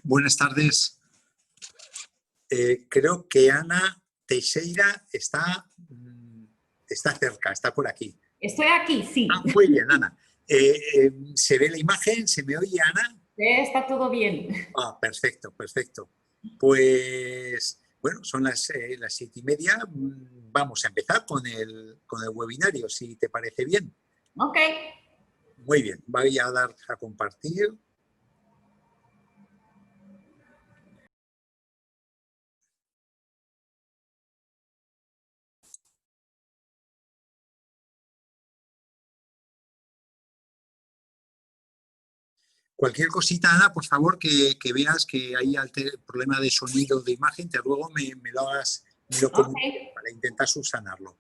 Buenas tardes. Creo que Ana Teixeira está cerca, está por aquí. Estoy aquí, sí. Muy bien, Ana. ¿Se ve la imagen? ¿Se me oye, Ana? Está todo bien. Perfecto, perfecto. Pues, bueno, son las 7:30. Vamos a empezar con el webinario, si te parece bien. Ok. Muy bien, voy a dar a compartir. Cualquier cosita, Ana, por favor, que veas que hay problema de sonido, de imagen, te ruego me lo hagas, me lo comuniques para intentar subsanarlo.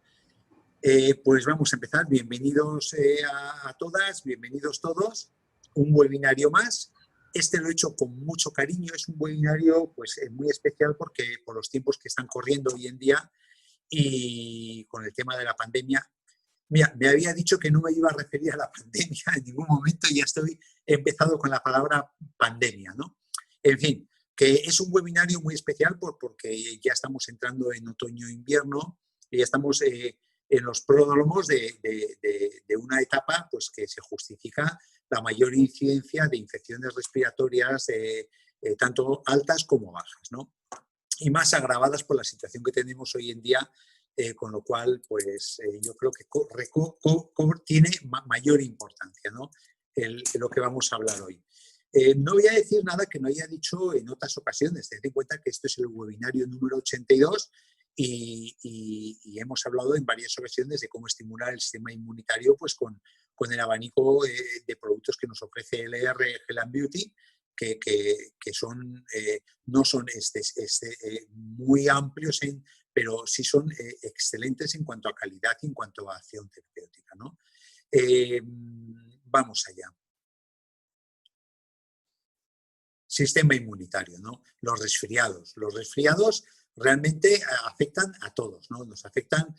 Pues vamos a empezar. Bienvenidos a todas, bienvenidos todos. Un webinario más. Este lo he hecho con mucho cariño. Es un webinario pues, muy especial porque por los tiempos que están corriendo hoy en día y con el tema de la pandemia. Mira, me había dicho que no me iba a referir a la pandemia en ningún momento y ya he empezado con la palabra pandemia, ¿no? En fin, que es un webinario muy especial porque ya estamos entrando en otoño-invierno y ya estamos en los pródromos de una etapa pues, que se justifica la mayor incidencia de infecciones respiratorias tanto altas como bajas, ¿no? Y más agravadas por la situación que tenemos hoy en día, con lo cual, pues yo creo que tiene mayor importancia, ¿no? Lo que vamos a hablar hoy. No voy a decir nada que no haya dicho en otras ocasiones. Tened en cuenta que esto es el webinario número 82 y hemos hablado en varias ocasiones de cómo estimular el sistema inmunitario pues, con el abanico de productos que nos ofrece LR Health and Beauty, que son, no son muy amplios, pero sí son excelentes en cuanto a calidad y en cuanto a acción terapéutica, ¿no? Vamos allá. Sistema inmunitario, ¿no? Los resfriados. Los resfriados realmente afectan a todos, ¿no? Nos afectan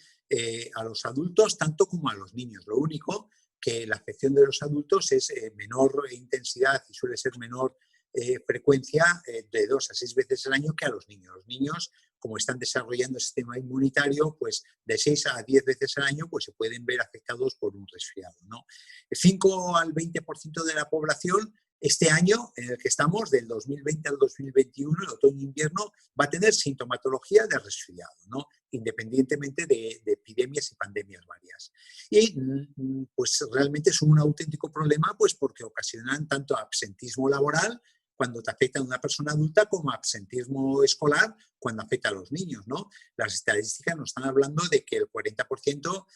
a los adultos tanto como a los niños. Lo único que la afección de los adultos es menor intensidad y suele ser menor frecuencia de 2 a 6 veces al año que a los niños. Los niños, como están desarrollando el sistema inmunitario, pues de 6 a 10 veces al año pues se pueden ver afectados por un resfriado, ¿no? El 5 al 20% de la población este año en el que estamos, del 2020 al 2021, el otoño-invierno, va a tener sintomatología de resfriado, ¿no? Independientemente de epidemias y pandemias varias. Y pues realmente es un auténtico problema pues porque ocasionan tanto absentismo laboral cuando te afecta a una persona adulta como absentismo escolar cuando afecta a los niños, ¿no? Las estadísticas nos están hablando de que el 40%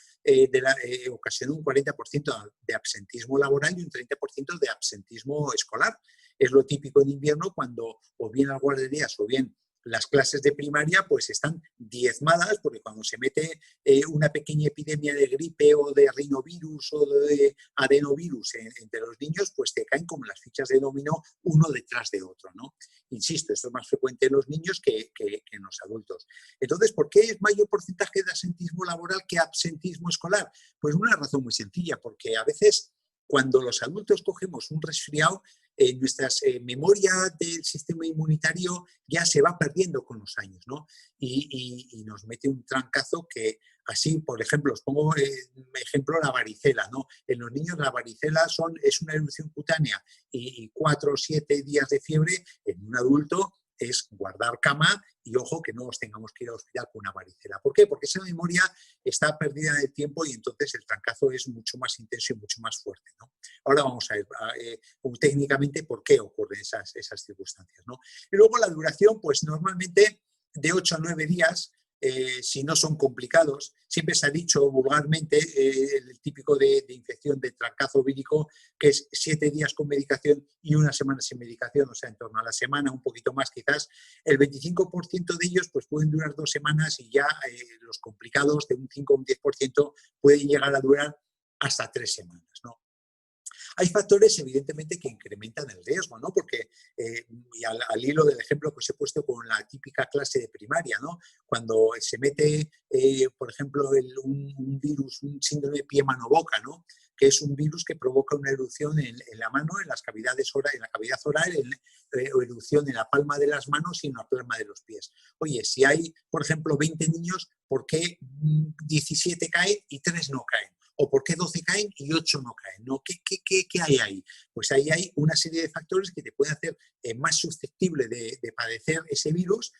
ocasiona un 40% de absentismo laboral y un 30% de absentismo escolar. Es lo típico en invierno cuando o bien las guarderías o bien las clases de primaria pues están diezmadas porque cuando se mete una pequeña epidemia de gripe o de rinovirus o de adenovirus entre los niños, pues te caen como las fichas de dominó uno detrás de otro, ¿no? Insisto, esto es más frecuente en los niños que en los adultos. Entonces, ¿por qué es mayor porcentaje de absentismo laboral que absentismo escolar? Pues una razón muy sencilla, porque a veces cuando los adultos cogemos un resfriado, nuestra memoria del sistema inmunitario ya se va perdiendo con los años, ¿no? Y nos mete un trancazo que así, por ejemplo, os pongo ejemplo la varicela, ¿no? En los niños la varicela es una erupción cutánea y 4 o 7 días de fiebre. En un adulto es guardar cama y ojo que no os tengamos que ir al hospital con una varicela. ¿Por qué? Porque esa memoria está perdida en el tiempo y entonces el trancazo es mucho más intenso y mucho más fuerte, ¿no? Ahora vamos a ver técnicamente por qué ocurren esas circunstancias, ¿no? Y luego la duración, pues normalmente de 8 a 9 días, si no son complicados. Siempre se ha dicho vulgarmente el típico de infección de trancazo vírico, que es 7 días con medicación y 1 semana sin medicación, o sea, en torno a la semana, un poquito más quizás. El 25% de ellos pues, pueden durar 2 semanas y ya los complicados de un 5 o un 10% pueden llegar a durar hasta 3 semanas, ¿no? Hay factores, evidentemente, que incrementan el riesgo, ¿no? Porque, y al hilo del ejemplo que os he puesto con la típica clase de primaria, ¿no? Cuando se mete, por ejemplo, un virus, un síndrome pie-mano-boca, ¿no? que es un virus que provoca una erupción en la mano, en la cavidad oral, o erupción en la palma de las manos y en la palma de los pies. Oye, si hay, por ejemplo, 20 niños, ¿por qué 17 caen y 3 no caen? ¿O por qué 12 caen y 8 no caen? ¿No? ¿Qué hay ahí? Pues ahí hay una serie de factores que te pueden hacer más susceptible de padecer ese virus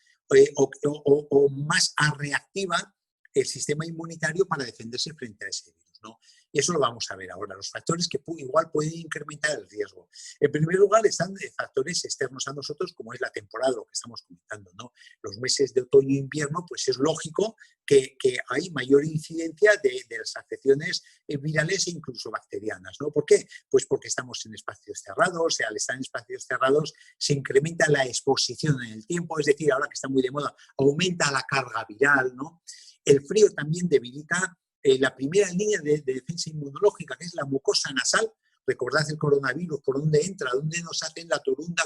o más reactiva el sistema inmunitario para defenderse frente a ese virus, ¿no? Y eso lo vamos a ver ahora, los factores que igual pueden incrementar el riesgo. En primer lugar están factores externos a nosotros, como es la temporada, lo que estamos comentando, ¿no? Los meses de otoño e invierno, pues es lógico que hay mayor incidencia de las afecciones virales e incluso bacterianas, ¿no? ¿Por qué? Pues porque estamos en espacios cerrados, al estar en espacios cerrados se incrementa la exposición en el tiempo, es decir, ahora que está muy de moda, aumenta la carga viral, ¿no? El frío también debilita la primera línea de defensa inmunológica, que es la mucosa nasal. Recordad el coronavirus, ¿por dónde entra? ¿Dónde nos hacen la torunda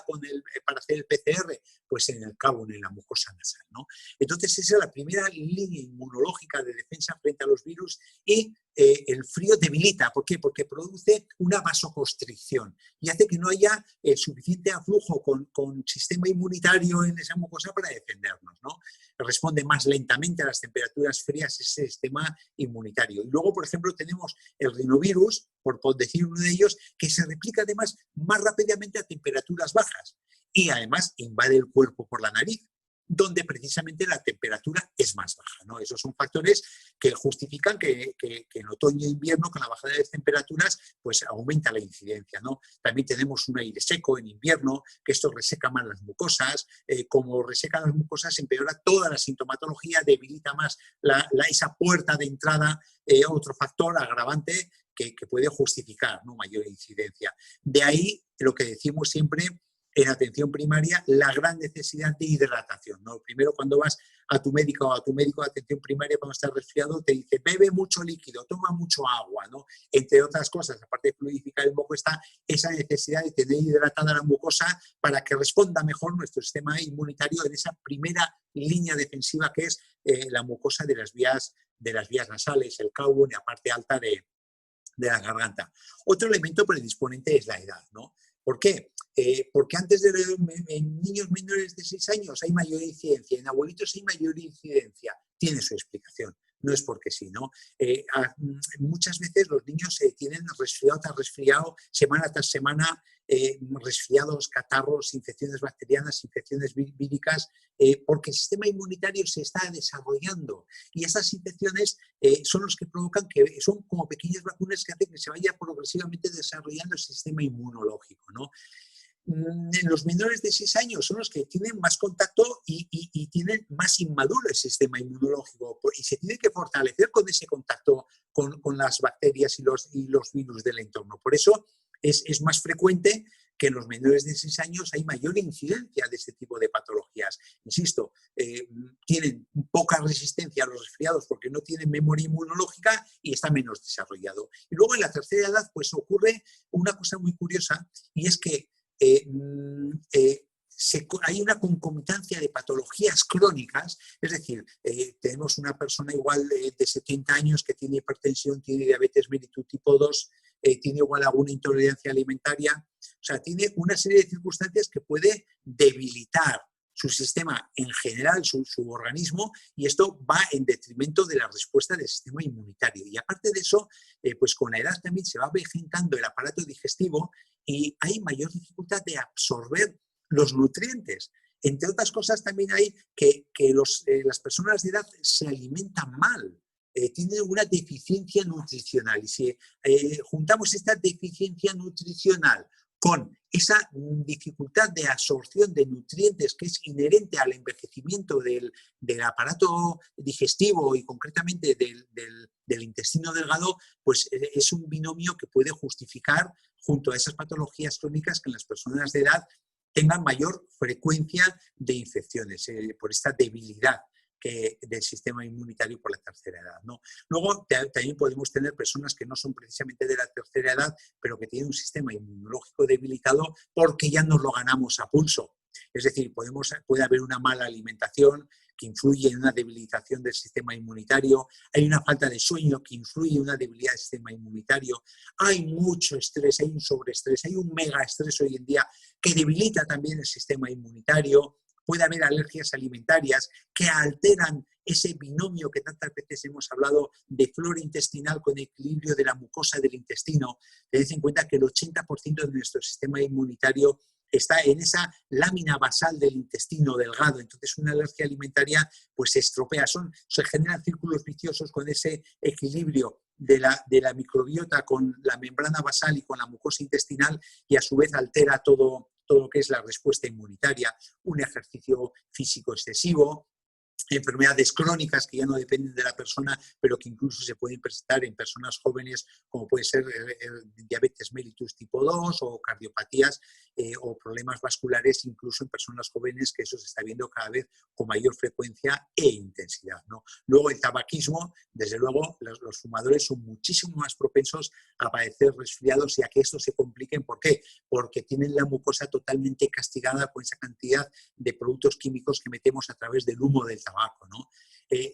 para hacer el PCR? Pues en el cabo, en la mucosa nasal, ¿no? Entonces esa es la primera línea inmunológica de defensa frente a los virus y el frío debilita. ¿Por qué? Porque produce una vasoconstricción y hace que no haya suficiente aflujo con sistema inmunitario en esa mucosa para defendernos, ¿no? Responde más lentamente a las temperaturas frías ese sistema inmunitario. Y luego, por ejemplo, tenemos el rinovirus, por decir uno de ellos, que se replica además más rápidamente a temperaturas bajas y además invade el cuerpo por la nariz, donde precisamente la temperatura es más baja, ¿no? Esos son factores que justifican que en otoño e invierno, con la bajada de las temperaturas, pues aumenta la incidencia, ¿no? También tenemos un aire seco en invierno, que esto reseca más las mucosas. Como reseca las mucosas, empeora toda la sintomatología, debilita más esa puerta de entrada, otro factor agravante que puede justificar, ¿no?, mayor incidencia. De ahí lo que decimos siempre en atención primaria, la gran necesidad de hidratación, ¿no? Primero, cuando vas a tu médico o a tu médico de atención primaria cuando estás resfriado, te dice, bebe mucho líquido, toma mucho agua, ¿no? Entre otras cosas, aparte de fluidificar el moco, está esa necesidad de tener hidratada la mucosa para que responda mejor nuestro sistema inmunitario en esa primera línea defensiva que es la mucosa de las vías nasales, el caubo, en la parte alta de la garganta. Otro elemento predisponente es la edad, ¿no? ¿Por qué? Porque antes en niños menores de 6 años hay mayor incidencia, en abuelitos hay mayor incidencia. Tiene su explicación, no es porque sí, ¿no? Muchas veces los niños tienen resfriado tras resfriado, semana tras semana, resfriados, catarros, infecciones bacterianas, infecciones víricas, porque el sistema inmunitario se está desarrollando y esas infecciones son los que provocan que son como pequeñas vacunas que hacen que se vaya progresivamente desarrollando el sistema inmunológico, ¿no? Los menores de 6 años son los que tienen más contacto y tienen más inmaduro el sistema inmunológico y se tiene que fortalecer con ese contacto con las bacterias y los virus del entorno. Por eso es más frecuente que en los menores de 6 años hay mayor incidencia de este tipo de patologías. Insisto, tienen poca resistencia a los resfriados porque no tienen memoria inmunológica y está menos desarrollado. Y luego en la tercera edad pues ocurre una cosa muy curiosa y es que hay una concomitancia de patologías crónicas, es decir, tenemos una persona igual de 70 años que tiene hipertensión, tiene diabetes mellitus tipo 2, tiene igual alguna intolerancia alimentaria, o sea, tiene una serie de circunstancias que puede debilitar su sistema en general, su organismo, y esto va en detrimento de la respuesta del sistema inmunitario. Y aparte de eso, pues con la edad también se va avejentando el aparato digestivo y hay mayor dificultad de absorber los nutrientes. Entre otras cosas, también hay que las personas de edad se alimentan mal, tienen una deficiencia nutricional. Y si juntamos esta deficiencia nutricional con esa dificultad de absorción de nutrientes que es inherente al envejecimiento del aparato digestivo y concretamente del intestino delgado, pues es un binomio que puede justificar, junto a esas patologías crónicas, que en las personas de edad tengan mayor frecuencia de infecciones por esta debilidad del sistema inmunitario por la tercera edad, ¿no? Luego también podemos tener personas que no son precisamente de la tercera edad, pero que tienen un sistema inmunológico debilitado porque ya nos lo ganamos a pulso. Es decir, puede haber una mala alimentación, que influye en una debilitación del sistema inmunitario, hay una falta de sueño que influye en una debilidad del sistema inmunitario, hay mucho estrés, hay un sobreestrés, hay un mega estrés hoy en día que debilita también el sistema inmunitario, puede haber alergias alimentarias que alteran ese binomio que tantas veces hemos hablado de flora intestinal con equilibrio de la mucosa del intestino. Tened en cuenta que el 80% de nuestro sistema inmunitario está en esa lámina basal del intestino delgado, entonces una alergia alimentaria pues se estropea, se generan círculos viciosos con ese equilibrio de la microbiota con la membrana basal y con la mucosa intestinal y a su vez altera todo lo que es la respuesta inmunitaria, un ejercicio físico excesivo, enfermedades crónicas que ya no dependen de la persona, pero que incluso se pueden presentar en personas jóvenes, como puede ser diabetes mellitus tipo 2 o cardiopatías o problemas vasculares, incluso en personas jóvenes, que eso se está viendo cada vez con mayor frecuencia e intensidad, ¿no? Luego el tabaquismo, desde luego, los fumadores son muchísimo más propensos a padecer resfriados y a que esto se compliquen. ¿Por qué? Porque tienen la mucosa totalmente castigada con esa cantidad de productos químicos que metemos a través del humo del tabaco, ¿no?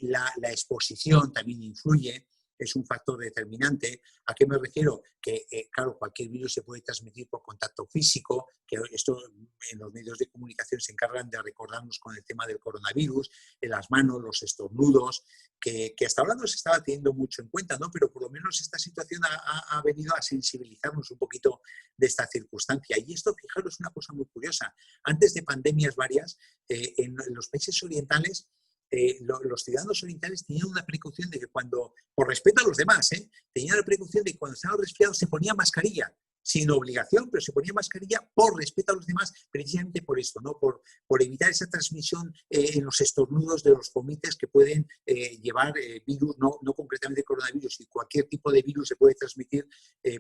La exposición también influye, es un factor determinante. ¿A qué me refiero? Que, claro, cualquier virus se puede transmitir por contacto físico, que esto en los medios de comunicación se encargan de recordarnos con el tema del coronavirus, en las manos, los estornudos, que hasta ahora no se estaba teniendo mucho en cuenta, ¿no? Pero por lo menos esta situación ha venido a sensibilizarnos un poquito de esta circunstancia. Y esto, fijaros, es una cosa muy curiosa. Antes de pandemias varias, en los países orientales, los ciudadanos orientales tenían una precaución de que cuando, por respeto a los demás, tenían la precaución de que cuando estaban resfriados se ponía mascarilla, sin obligación, pero se ponía mascarilla por respeto a los demás, precisamente por esto, ¿no? Por evitar esa transmisión en los estornudos de los fomites que pueden llevar virus, no concretamente coronavirus, y cualquier tipo de virus se puede transmitir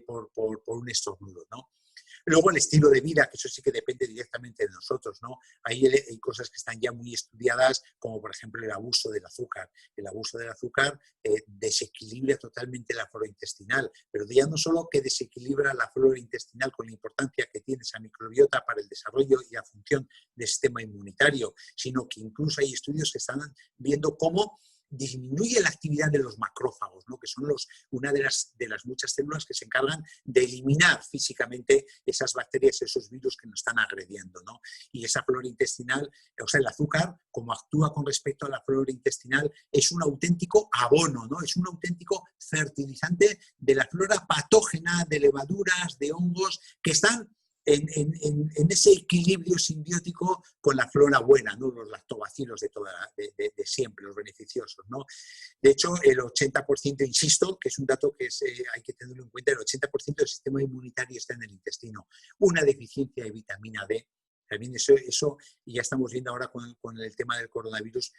por un estornudo, ¿no? Luego el estilo de vida, que eso sí que depende directamente de nosotros, ¿no? Ahí hay cosas que están ya muy estudiadas, como por ejemplo el abuso del azúcar. El abuso del azúcar desequilibra totalmente la flora intestinal, pero ya no solo que desequilibra la flora intestinal con la importancia que tiene esa microbiota para el desarrollo y la función del sistema inmunitario, sino que incluso hay estudios que están viendo cómo disminuye la actividad de los macrófagos, ¿no? Que son una de las muchas células que se encargan de eliminar físicamente esas bacterias, esos virus que nos están agrediendo, ¿no? Y esa flora intestinal, o sea, el azúcar, como actúa con respecto a la flora intestinal, es un auténtico abono, ¿no? Es un auténtico fertilizante de la flora patógena, de levaduras, de hongos, que están en ese equilibrio simbiótico con la flora buena, ¿no? Los lactobacilos de siempre, los beneficiosos, ¿no? De hecho, el 80%, insisto, que es un dato que hay que tenerlo en cuenta, el 80% del sistema inmunitario está en el intestino. Una deficiencia de vitamina D, también eso y ya estamos viendo ahora con el tema del coronavirus,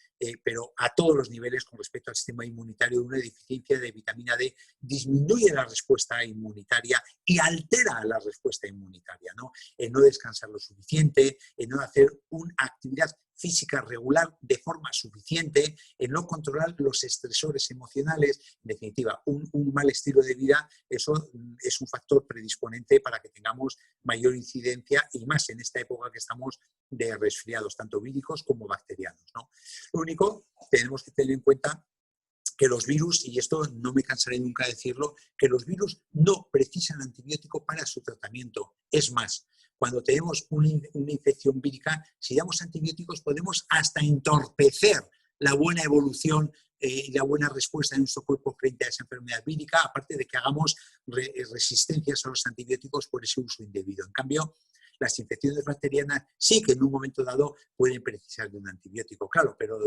pero a todos los niveles con respecto al sistema inmunitario, una deficiencia de vitamina D disminuye la respuesta inmunitaria y altera la respuesta inmunitaria, ¿no? En no descansar lo suficiente, en no hacer una actividad física regular de forma suficiente, en no controlar los estresores emocionales. En definitiva, un mal estilo de vida, eso es un factor predisponente para que tengamos mayor incidencia, y más en esta época que estamos, de resfriados, tanto víricos como bacterianos, ¿no? Lo único, tenemos que tener en cuenta que los virus, y esto no me cansaré nunca de decirlo, que los virus no precisan antibiótico para su tratamiento. Es más, cuando tenemos una infección vírica, si damos antibióticos podemos hasta entorpecer la buena evolución y la buena respuesta de nuestro cuerpo frente a esa enfermedad vírica, aparte de que hagamos resistencias a los antibióticos por ese uso indebido. En cambio, las infecciones bacterianas sí que en un momento dado pueden precisar de un antibiótico, claro, pero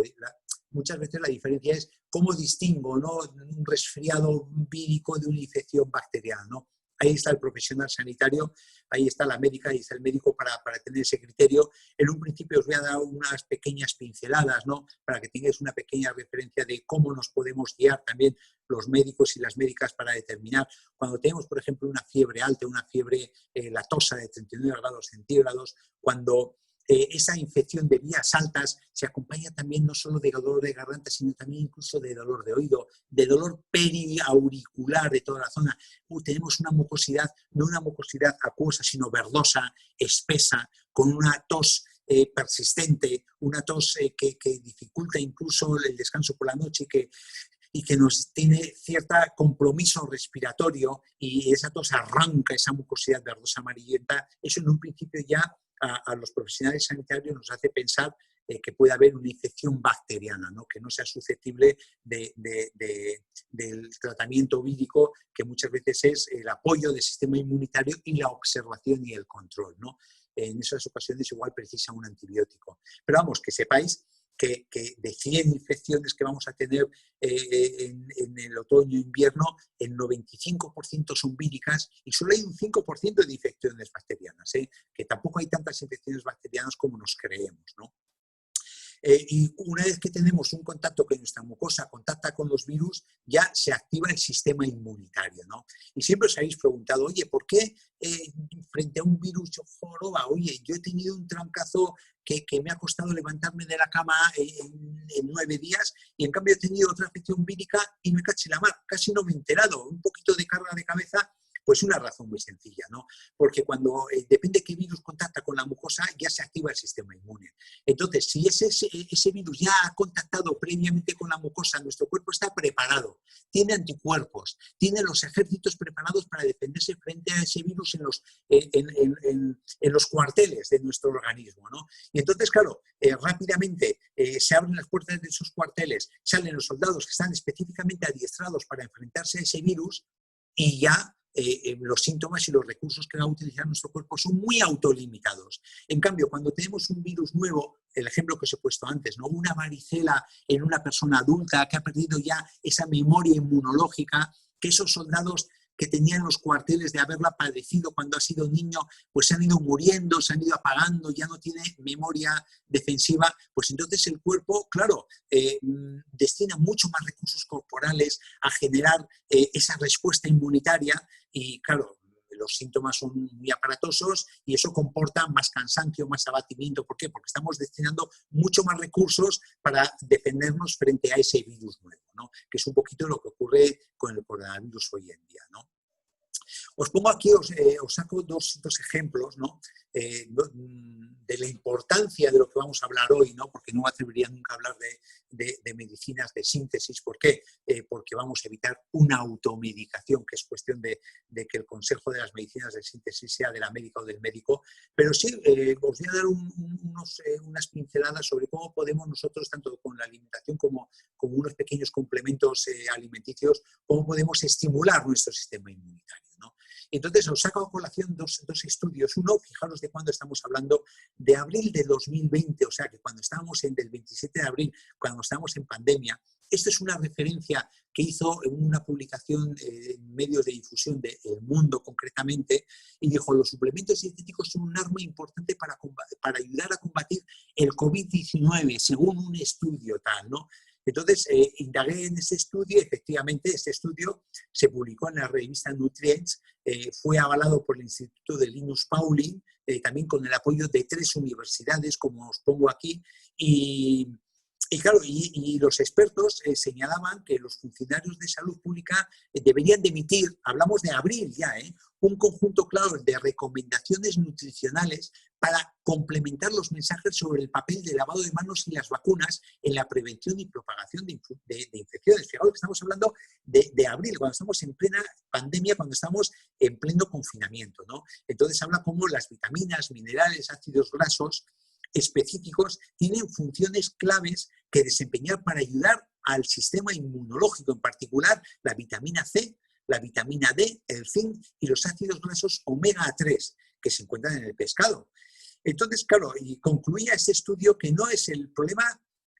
muchas veces la diferencia es cómo distingo, ¿no?, un resfriado vírico de una infección bacteriana, ¿no? Ahí está el profesional sanitario, ahí está la médica, ahí está el médico para tener ese criterio. En un principio os voy a dar unas pequeñas pinceladas, ¿no?, para que tengáis una pequeña referencia de cómo nos podemos guiar también los médicos y las médicas para determinar. Cuando tenemos, por ejemplo, una fiebre alta, una fiebre latosa de 39 grados centígrados, cuando esa infección de vías altas se acompaña también no solo de dolor de garganta, sino también incluso de dolor de oído, de dolor periauricular de toda la zona. Tenemos una mucosidad, no una mucosidad acuosa, sino verdosa, espesa, con una tos persistente, una tos que dificulta incluso el descanso por la noche y que nos tiene cierto compromiso respiratorio y esa tos arranca esa mucosidad verdosa amarillenta, eso en un principio ya a los profesionales sanitarios nos hace pensar que puede haber una infección bacteriana, ¿no? Que no sea susceptible del tratamiento vírico, que muchas veces es el apoyo del sistema inmunitario y la observación y el control, ¿no? En esas ocasiones igual precisa un antibiótico. Pero vamos, que sepáis que de 100 infecciones que vamos a tener en el otoño-invierno, el 95% son víricas y solo hay un 5% de infecciones bacterianas, que tampoco hay tantas infecciones bacterianas como nos creemos, ¿no? Y una vez que tenemos un contacto que nuestra mucosa contacta con los virus, ya se activa el sistema inmunitario, ¿no? Y siempre os habéis preguntado, oye, ¿por qué frente a un virus joroba? Oye, yo he tenido un trancazo que me ha costado levantarme de la cama en 9 días y en cambio he tenido otra afección vírica y me caché la mar, casi no me he enterado, un poquito de carga de cabeza. Pues una razón muy sencilla, ¿no? Porque cuando depende de qué virus contacta con la mucosa, ya se activa el sistema inmune. Entonces, si ese virus ya ha contactado previamente con la mucosa, nuestro cuerpo está preparado, tiene anticuerpos, tiene los ejércitos preparados para defenderse frente a ese virus en los cuarteles de nuestro organismo, ¿no? Y entonces, claro, rápidamente se abren las puertas de esos cuarteles, salen los soldados que están específicamente adiestrados para enfrentarse a ese virus y ya los síntomas y los recursos que va a utilizar nuestro cuerpo son muy autolimitados. En cambio, cuando tenemos un virus nuevo, el ejemplo que os he puesto antes, ¿no? Una varicela en una persona adulta que ha perdido ya esa memoria inmunológica, que esos soldados que tenían los cuarteles de haberla padecido cuando ha sido niño, pues se han ido muriendo, se han ido apagando, ya no tiene memoria defensiva, pues entonces el cuerpo, claro, destina mucho más recursos corporales a generar esa respuesta inmunitaria y, claro, los síntomas son muy aparatosos y eso comporta más cansancio, más abatimiento. ¿Por qué? Porque estamos destinando mucho más recursos para defendernos frente a ese virus nuevo, ¿no? Que es un poquito lo que ocurre con el coronavirus hoy en día, ¿no? Os pongo aquí, os saco dos ejemplos, ¿no? De la importancia de lo que vamos a hablar hoy, ¿no? Porque no me atrevería nunca a hablar de medicinas de síntesis. ¿Por qué? Porque vamos a evitar una automedicación, que es cuestión de que el consejo de las medicinas de síntesis sea de la médica o del médico. Pero sí, os voy a dar unas pinceladas sobre cómo podemos nosotros, tanto con la alimentación como unos pequeños complementos alimenticios, cómo podemos estimular nuestro sistema inmunitario, ¿no? Entonces, os saco a colación dos estudios. Uno, fijaros de cuándo estamos hablando, de abril de 2020, o sea que cuando estábamos del 27 de abril, cuando estábamos en pandemia. Esto es una referencia que hizo en una publicación en medios de difusión de El Mundo concretamente, y dijo, los suplementos dietéticos son un arma importante para ayudar a combatir el COVID-19, según un estudio tal, ¿no? Entonces, indagué en ese estudio y efectivamente este estudio se publicó en la revista Nutrients, fue avalado por el Instituto de Linus Pauling, también con el apoyo de 3 universidades, como os pongo aquí, y claro, y los expertos señalaban que los funcionarios de salud pública deberían de emitir, hablamos de abril ya, un conjunto claro de recomendaciones nutricionales para complementar los mensajes sobre el papel del lavado de manos y las vacunas en la prevención y propagación de infecciones. Fijaos que estamos hablando de abril, cuando estamos en plena pandemia, cuando estamos en pleno confinamiento, ¿no? Entonces habla cómo las vitaminas, minerales, ácidos grasos específicos tienen funciones claves que desempeñar para ayudar al sistema inmunológico, en particular la vitamina C, la vitamina D, el zinc y los ácidos grasos omega 3 que se encuentran en el pescado. Entonces, claro, y concluía este estudio que no es el problema,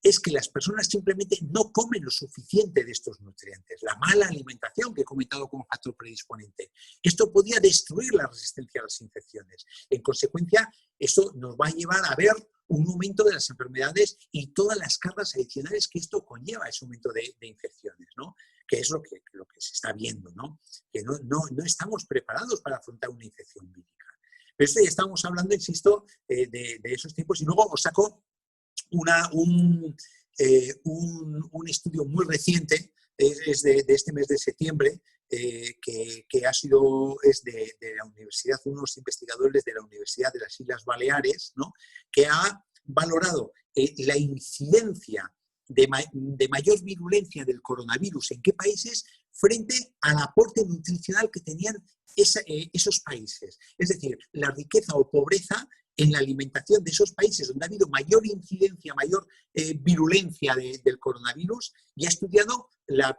es que las personas simplemente no comen lo suficiente de estos nutrientes. La mala alimentación que he comentado como factor predisponente. Esto podía destruir la resistencia a las infecciones. En consecuencia, esto nos va a llevar a ver un aumento de las enfermedades y todas las cargas adicionales que esto conlleva, ese aumento de infecciones, ¿no? Que es lo que se está viendo, ¿no? Que no estamos preparados para afrontar una infección vírica. Pero esto ya estamos hablando, insisto, de esos tiempos. Y luego os saco un estudio muy reciente, es de este mes de septiembre, es de la universidad, unos investigadores de la Universidad de las Islas Baleares, ¿no? Que ha valorado la incidencia de mayor virulencia del coronavirus en qué países frente al aporte nutricional que tenían esos países. Es decir, la riqueza o pobreza en la alimentación de esos países donde ha habido mayor incidencia, mayor virulencia del coronavirus, y ha estudiado la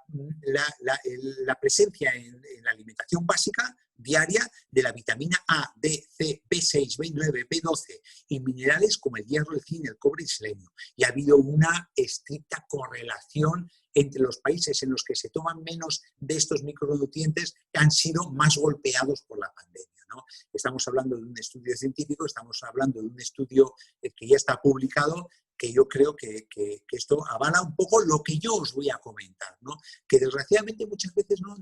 presencia en la alimentación básica diaria de la vitamina A, D, C, B6, B9, B12 y minerales como el hierro, el zinc, el cobre y el selenio. Y ha habido una estricta correlación entre los países en los que se toman menos de estos micronutrientes que han sido más golpeados por la pandemia, ¿no? Estamos hablando de un estudio científico, estamos hablando de un estudio que ya está publicado, que yo creo que esto avala un poco lo que yo os voy a comentar, ¿no? Que desgraciadamente muchas veces no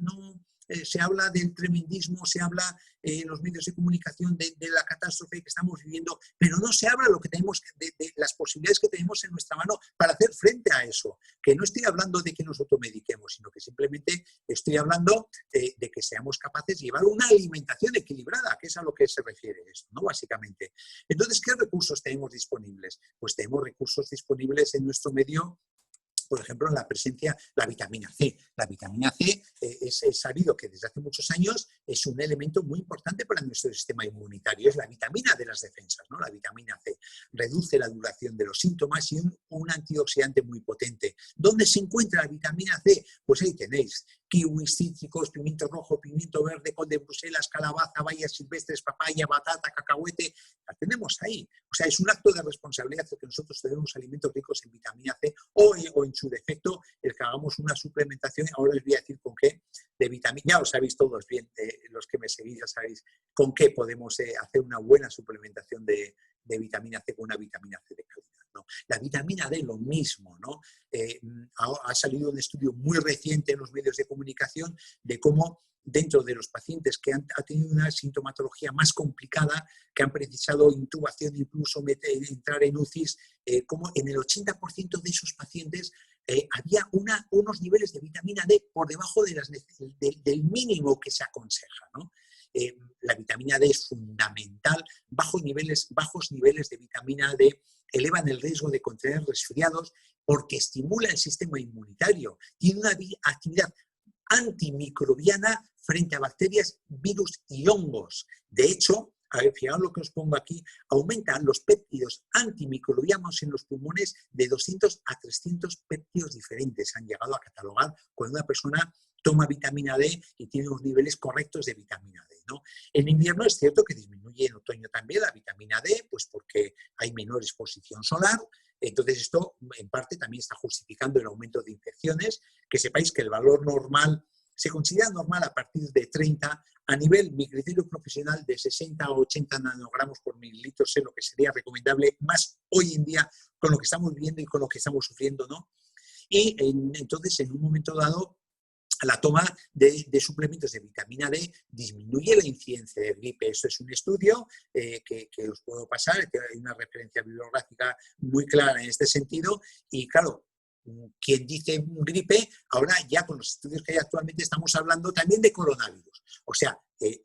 se habla del tremendismo, se habla en los medios de comunicación de la catástrofe que estamos viviendo, pero no se habla lo que tenemos de las posibilidades que tenemos en nuestra mano para hacer frente a eso. Que no estoy hablando de que nos automediquemos, sino que simplemente estoy hablando de que seamos capaces de llevar una alimentación equilibrada, que es a lo que se refiere esto, ¿no? Básicamente. Entonces, ¿qué recursos tenemos disponibles? Pues tenemos recursos disponibles en nuestro medio. Por ejemplo, en la presencia, la vitamina C. La vitamina C es sabido que desde hace muchos años es un elemento muy importante para nuestro sistema inmunitario. Es la vitamina de las defensas, ¿no? La vitamina C reduce la duración de los síntomas y un antioxidante muy potente. ¿Dónde se encuentra la vitamina C? Pues ahí tenéis kiwis, cítricos, pimiento rojo, pimiento verde, col de Bruselas, calabaza, bayas silvestres, papaya, batata, cacahuete. La tenemos ahí. O sea, es un acto de responsabilidad que nosotros tenemos alimentos ricos en vitamina C o en su defecto, el que hagamos una suplementación. Ahora les voy a decir con qué de vitamina. Ya lo sabéis todos bien, los que me seguís ya sabéis con qué podemos hacer una buena suplementación de vitamina C con una vitamina C de calidad, ¿no? La vitamina D, lo mismo, ¿no? Ha salido un estudio muy reciente en los medios de comunicación de cómo dentro de los pacientes que han tenido una sintomatología más complicada, que han precisado intubación, incluso entrar en UCIs, como en el 80% de esos pacientes había unos niveles de vitamina D por debajo del mínimo que se aconseja, ¿no? La vitamina D es fundamental. Bajos niveles de vitamina D elevan el riesgo de contraer resfriados porque estimula el sistema inmunitario. Tiene una actividad antimicrobiana frente a bacterias, virus y hongos. De hecho, a ver, fijaos lo que os pongo aquí, aumentan los péptidos antimicrobianos en los pulmones de 200 a 300 péptidos diferentes. Han llegado a catalogar cuando una persona toma vitamina D y tiene los niveles correctos de vitamina D, ¿no? En invierno es cierto que disminuye, en otoño también la vitamina D, pues porque hay menor exposición solar. Entonces esto en parte también está justificando el aumento de infecciones. Que sepáis que el valor normal se considera normal a partir de 30, a nivel, mi criterio profesional, de 60 a 80 nanogramos por mililitro es lo que sería recomendable más hoy en día con lo que estamos viviendo y con lo que estamos sufriendo, ¿no? Y entonces, en un momento dado, la toma de suplementos de vitamina D disminuye la incidencia de gripe. Esto es un estudio que os puedo pasar, que hay una referencia bibliográfica muy clara en este sentido. Y claro, quien dice gripe, ahora ya con los estudios que hay actualmente estamos hablando también de coronavirus. O sea,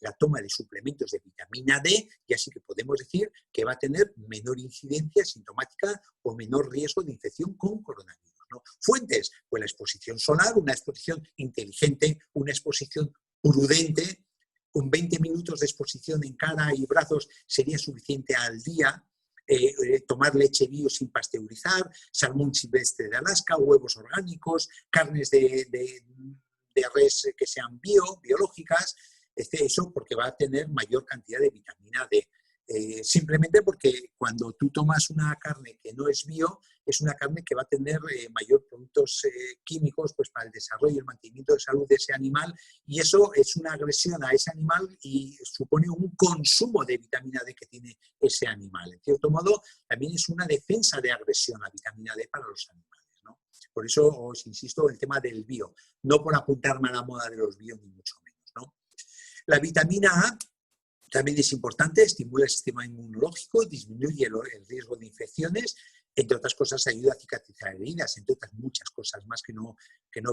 la toma de suplementos de vitamina D ya sí que podemos decir que va a tener menor incidencia sintomática o menor riesgo de infección con coronavirus, ¿no? Fuentes, pues la exposición solar, una exposición inteligente, una exposición prudente. Con 20 minutos de exposición en cara y brazos sería suficiente al día. Tomar leche bio sin pasteurizar, salmón silvestre de Alaska, huevos orgánicos, carnes de res que sean biológicas, eso porque va a tener mayor cantidad de vitamina D. Simplemente porque cuando tú tomas una carne que no es bio, es una carne que va a tener mayor productos químicos, pues, para el desarrollo y el mantenimiento de salud de ese animal, y eso es una agresión a ese animal y supone un consumo de vitamina D que tiene ese animal. En cierto modo, también es una defensa de agresión a vitamina D para los animales, ¿no? Por eso os insisto en el tema del bio, no por apuntarme a la moda de los bio, ni mucho menos, ¿no? La vitamina A también es importante, estimula el sistema inmunológico, disminuye el riesgo de infecciones. Entre otras cosas, ayuda a cicatrizar heridas, entre otras muchas cosas más que no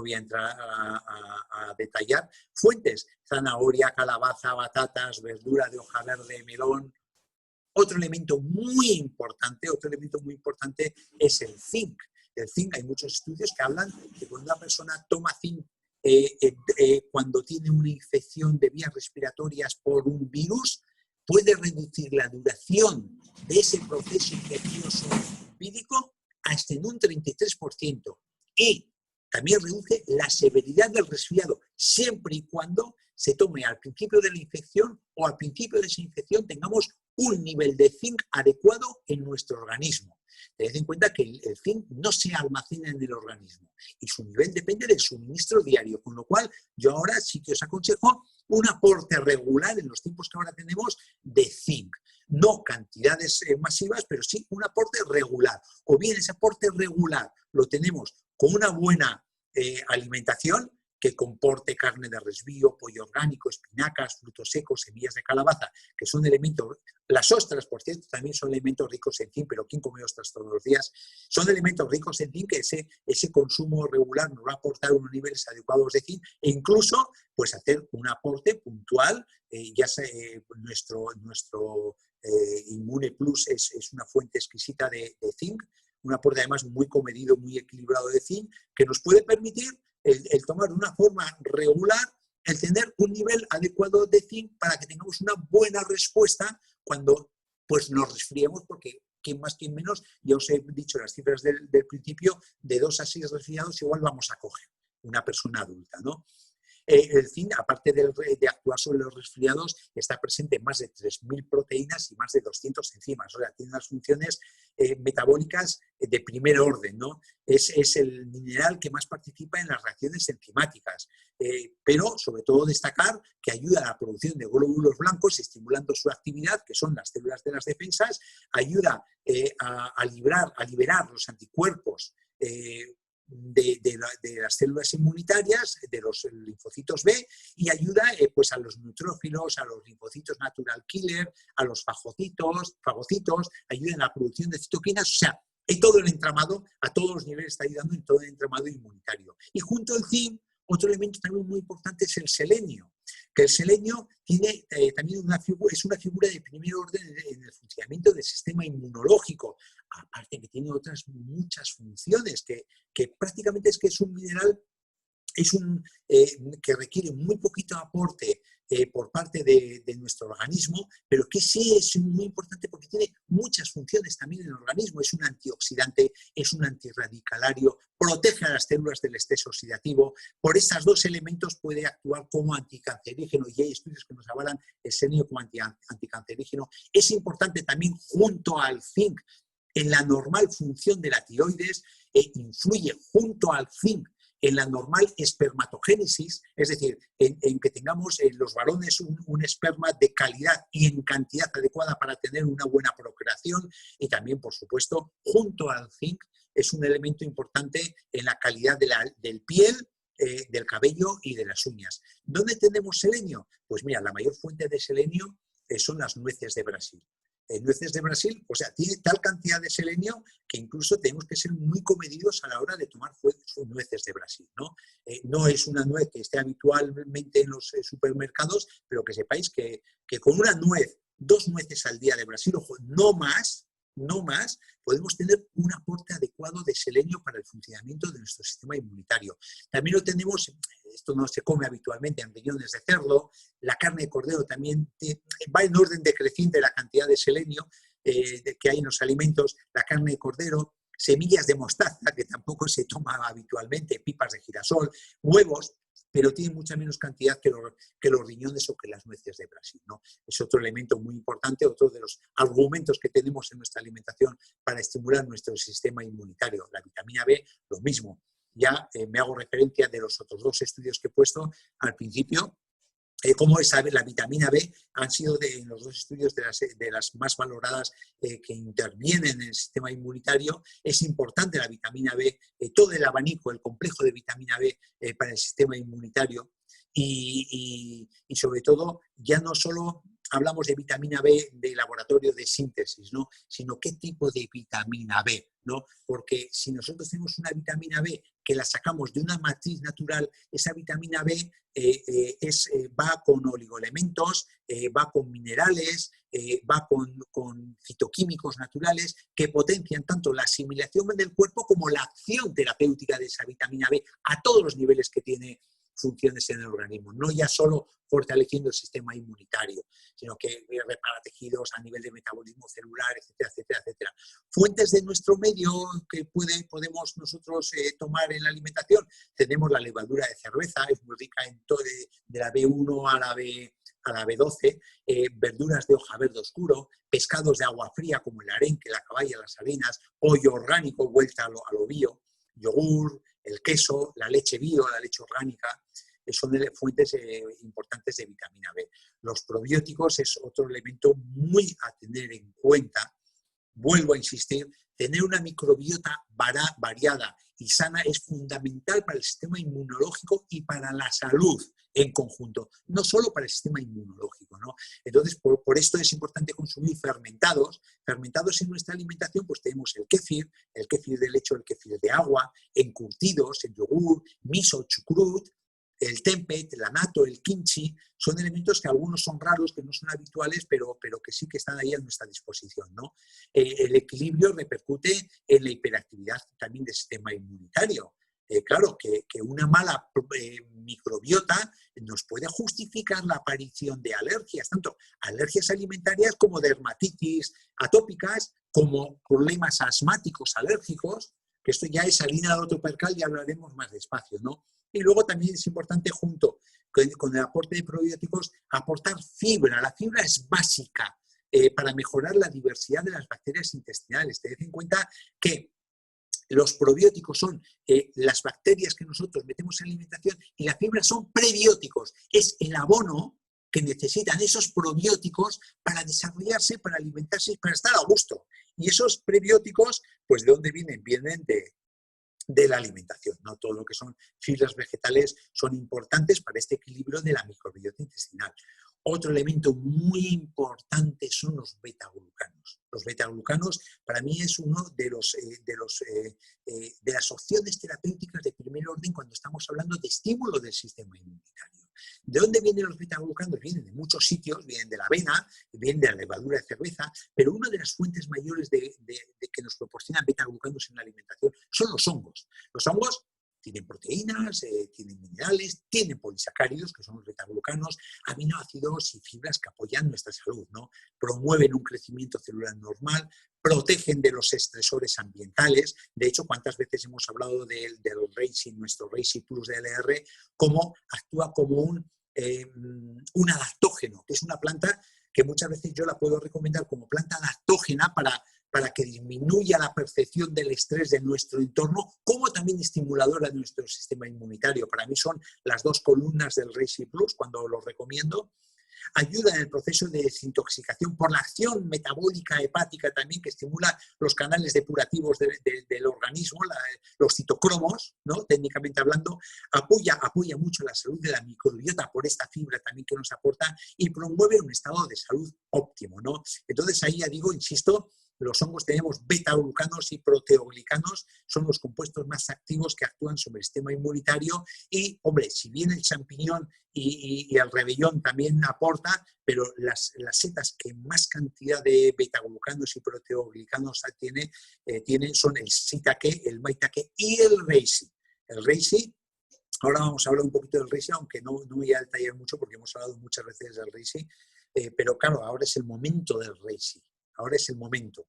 voy a entrar a detallar. Fuentes: zanahoria, calabaza, batatas, verdura de hoja verde, melón. Otro elemento muy importante es el zinc. El zinc, hay muchos estudios que hablan de cuando una persona toma zinc cuando tiene una infección de vías respiratorias por un virus, puede reducir la duración de ese proceso infeccioso vírico hasta en un 33%. Y también reduce la severidad del resfriado, siempre y cuando se tome al principio de la infección o al principio de esa infección tengamos un nivel de zinc adecuado en nuestro organismo. Tened en cuenta que el zinc no se almacena en el organismo y su nivel depende del suministro diario, con lo cual yo ahora sí que os aconsejo un aporte regular en los tiempos que ahora tenemos de zinc. No cantidades masivas, pero sí un aporte regular. O bien ese aporte regular lo tenemos con una buena alimentación, que comporte carne de resvío, pollo orgánico, espinacas, frutos secos, semillas de calabaza, que son elementos. Las ostras, por cierto, también son elementos ricos en zinc, pero ¿quién come ostras todos los días? Son elementos ricos en zinc, que ese consumo regular nos va a aportar unos niveles adecuados de zinc e incluso pues hacer un aporte puntual. Ya sé, nuestro Inmune Plus es una fuente exquisita de zinc, un aporte además muy comedido, muy equilibrado de zinc, que nos puede permitir el tomar de una forma regular, el tener un nivel adecuado de zinc para que tengamos una buena respuesta cuando pues, nos resfriemos, porque quien más, quien menos, ya os he dicho las cifras del principio, de 2 a 6 resfriados igual vamos a coger una persona adulta, ¿no? El zinc, aparte de actuar sobre los resfriados, está presente en más de 3.000 proteínas y más de 200 enzimas. O sea, tiene unas funciones metabólicas de primer orden, ¿no? Es el mineral que más participa en las reacciones enzimáticas, pero sobre todo destacar que ayuda a la producción de glóbulos blancos, estimulando su actividad, que son las células de las defensas, ayuda a liberar los anticuerpos de las células inmunitarias, de los linfocitos B, y ayuda pues a los neutrófilos, a los linfocitos natural killer, a los fagocitos, ayuda en la producción de citoquinas. O sea, en todo el entramado, a todos los niveles está ayudando en todo el entramado inmunitario. Y junto al zinc, otro elemento también muy importante es el selenio, que el selenio tiene también es una figura de primer orden en el funcionamiento del sistema inmunológico, aparte que tiene otras muchas funciones, que prácticamente es que es un mineral que requiere muy poquito aporte por parte de nuestro organismo, pero que sí es muy importante porque tiene muchas funciones también en el organismo. Es un antioxidante, es un antirradicalario, protege a las células del estrés oxidativo. Por estos dos elementos puede actuar como anticancerígeno y hay estudios que nos avalan el selenio como anticancerígeno. Es importante también junto al zinc en la normal función de la tiroides, influye junto al zinc en la normal espermatogénesis, es decir, en que tengamos los varones un esperma de calidad y en cantidad adecuada para tener una buena procreación, y también, por supuesto, junto al zinc es un elemento importante en la calidad del piel, del cabello y de las uñas. ¿Dónde tenemos selenio? Pues mira, la mayor fuente de selenio son las nueces de Brasil. Nueces de Brasil, o sea, tiene tal cantidad de selenio que incluso tenemos que ser muy comedidos a la hora de tomar nueces de Brasil, ¿no? No es una nuez que esté habitualmente en los supermercados, pero que sepáis que con una nuez, 2 nueces al día de Brasil, ojo, no más, podemos tener un aporte adecuado de selenio para el funcionamiento de nuestro sistema inmunitario. También lo tenemos, esto no se come habitualmente, en riñones de cerdo, la carne de cordero también va en orden decreciente la cantidad de selenio que hay en los alimentos, la carne de cordero, semillas de mostaza, que tampoco se toma habitualmente, pipas de girasol, huevos, pero tiene mucha menos cantidad que los riñones o que las nueces de Brasil, ¿no? Es otro elemento muy importante, otro de los argumentos que tenemos en nuestra alimentación para estimular nuestro sistema inmunitario. La vitamina B, lo mismo. Ya me hago referencia de los otros 2 estudios que he puesto al principio. Como la vitamina B han sido en los 2 estudios de las más valoradas que intervienen en el sistema inmunitario. Es importante la vitamina B, todo el abanico, el complejo de vitamina B para el sistema inmunitario. y sobre todo ya no solo hablamos de vitamina B de laboratorio de síntesis, ¿no? Sino qué tipo de vitamina B, ¿no? Porque si nosotros tenemos una vitamina B que la sacamos de una matriz natural, esa vitamina B va con oligoelementos, va con minerales, va con fitoquímicos naturales que potencian tanto la asimilación del cuerpo como la acción terapéutica de esa vitamina B a todos los niveles que tiene funciones en el organismo, no ya solo fortaleciendo el sistema inmunitario, sino que repara tejidos a nivel de metabolismo celular, etcétera, etcétera, etcétera. Fuentes de nuestro medio que podemos nosotros tomar en la alimentación, tenemos la levadura de cerveza, es muy rica en todo, de la B1 a la B12, verduras de hoja verde oscuro, pescados de agua fría como el arenque, la caballa, las sardinas, pollo orgánico, vuelta a lo bio, yogur, el queso, la leche bio, la leche orgánica, son fuentes importantes de vitamina B. Los probióticos es otro elemento muy a tener en cuenta. Vuelvo a insistir, tener una microbiota variada y sana es fundamental para el sistema inmunológico y para la salud en conjunto, no solo para el sistema inmunológico, ¿no? Entonces, por esto es importante consumir fermentados. Fermentados en nuestra alimentación, pues tenemos el kéfir de leche, el kéfir de agua, encurtidos, el yogur, miso, chucrut, el tempeh, el annatto, el kimchi, son elementos que algunos son raros, que no son habituales, pero que sí que están ahí a nuestra disposición, ¿no? El equilibrio repercute en la hiperactividad también del sistema inmunitario. Claro, que una mala microbiota nos puede justificar la aparición de alergias, tanto alergias alimentarias como dermatitis atópicas, como problemas asmáticos alérgicos, que esto ya es harina de otro percal y hablaremos más despacio, ¿no? Y luego también es importante, junto con el aporte de probióticos, aportar fibra. La fibra es básica para mejorar la diversidad de las bacterias intestinales. Tened en cuenta que los probióticos son las bacterias que nosotros metemos en la alimentación y la fibra son prebióticos. Es el abono que necesitan esos probióticos para desarrollarse, para alimentarse y para estar a gusto. Y esos prebióticos, pues ¿de dónde vienen? Vienen de la alimentación, ¿no? Todo lo que son fibras vegetales son importantes para este equilibrio de la microbiota intestinal. Otro elemento muy importante son los betaglucanos. Los betaglucanos para mí es uno de las opciones terapéuticas de primer orden cuando estamos hablando de estímulo del sistema inmunitario. ¿De dónde vienen los betaglucanos? Vienen de muchos sitios, vienen de la avena, vienen de la levadura de cerveza, pero una de las fuentes mayores de que nos proporcionan betaglucanos en la alimentación son los hongos. Los hongos tienen proteínas, tienen minerales, tienen polisacáridos, que son los betaglucanos, aminoácidos y fibras que apoyan nuestra salud, ¿no? Promueven un crecimiento celular normal, protegen de los estresores ambientales. De hecho, ¿cuántas veces hemos hablado del Reishi, nuestro Reishi Plus de LR, cómo actúa como un adaptógeno, que es una planta que muchas veces yo la puedo recomendar como planta adaptógena para que disminuya la percepción del estrés de nuestro entorno, como también estimuladora de nuestro sistema inmunitario. Para mí son las dos columnas del Reishi Plus, cuando lo recomiendo. Ayuda en el proceso de desintoxicación por la acción metabólica hepática también, que estimula los canales depurativos del organismo, los citocromos, ¿no? Técnicamente hablando, apoya mucho la salud de la microbiota por esta fibra también que nos aporta y promueve un estado de salud óptimo, ¿no? Entonces ahí ya digo, insisto, los hongos tenemos beta-glucanos y proteoglicanos, son los compuestos más activos que actúan sobre el sistema inmunitario y, hombre, si bien el champiñón y el rebellón también aporta, pero las setas que más cantidad de beta-glucanos y proteoglicanos tienen son el shiitake, el maitake y el reishi. El reishi, ahora vamos a hablar un poquito del reishi, aunque no voy a detallar mucho porque hemos hablado muchas veces del reishi, pero claro, ahora es el momento del reishi. Ahora es el momento.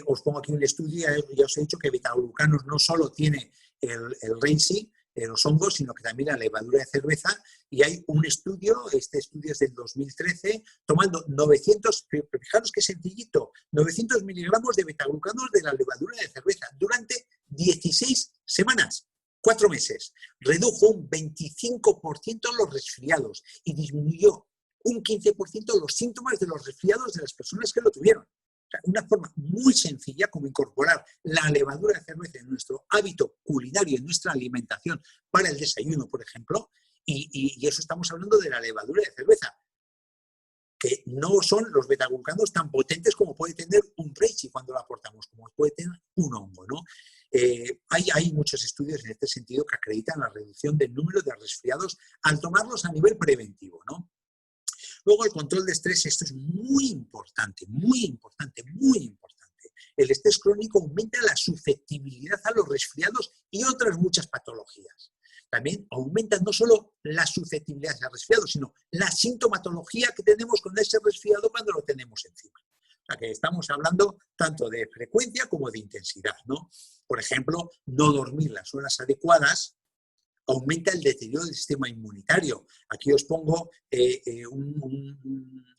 Os pongo aquí un estudio, ya os he dicho que betaglucanos no solo tiene el reishi, los hongos, sino que también la levadura de cerveza, y hay un estudio, este estudio es del 2013, tomando 900, fijaros qué sencillito, 900 miligramos de betaglucanos de la levadura de cerveza durante 16 semanas. 4 meses. Redujo un 25% los resfriados y disminuyó un 15% los síntomas de los resfriados de las personas que lo tuvieron. O sea, una forma muy sencilla como incorporar la levadura de cerveza en nuestro hábito culinario, en nuestra alimentación para el desayuno, por ejemplo, Y eso estamos hablando de la levadura de cerveza, que no son los betaglucanos tan potentes como puede tener un reishi cuando lo aportamos, como puede tener un hongo, ¿no? Hay muchos estudios en este sentido que acreditan la reducción del número de resfriados al tomarlos a nivel preventivo, ¿no? Luego el control de estrés, esto es muy importante, muy importante, muy importante. El estrés crónico aumenta la susceptibilidad a los resfriados y otras muchas patologías. También aumenta no solo la susceptibilidad al resfriado, sino la sintomatología que tenemos con ese resfriado cuando lo tenemos encima. O sea, que estamos hablando tanto de frecuencia como de intensidad, ¿no? Por ejemplo, no dormir las horas adecuadas aumenta el deterioro del sistema inmunitario. Aquí os pongo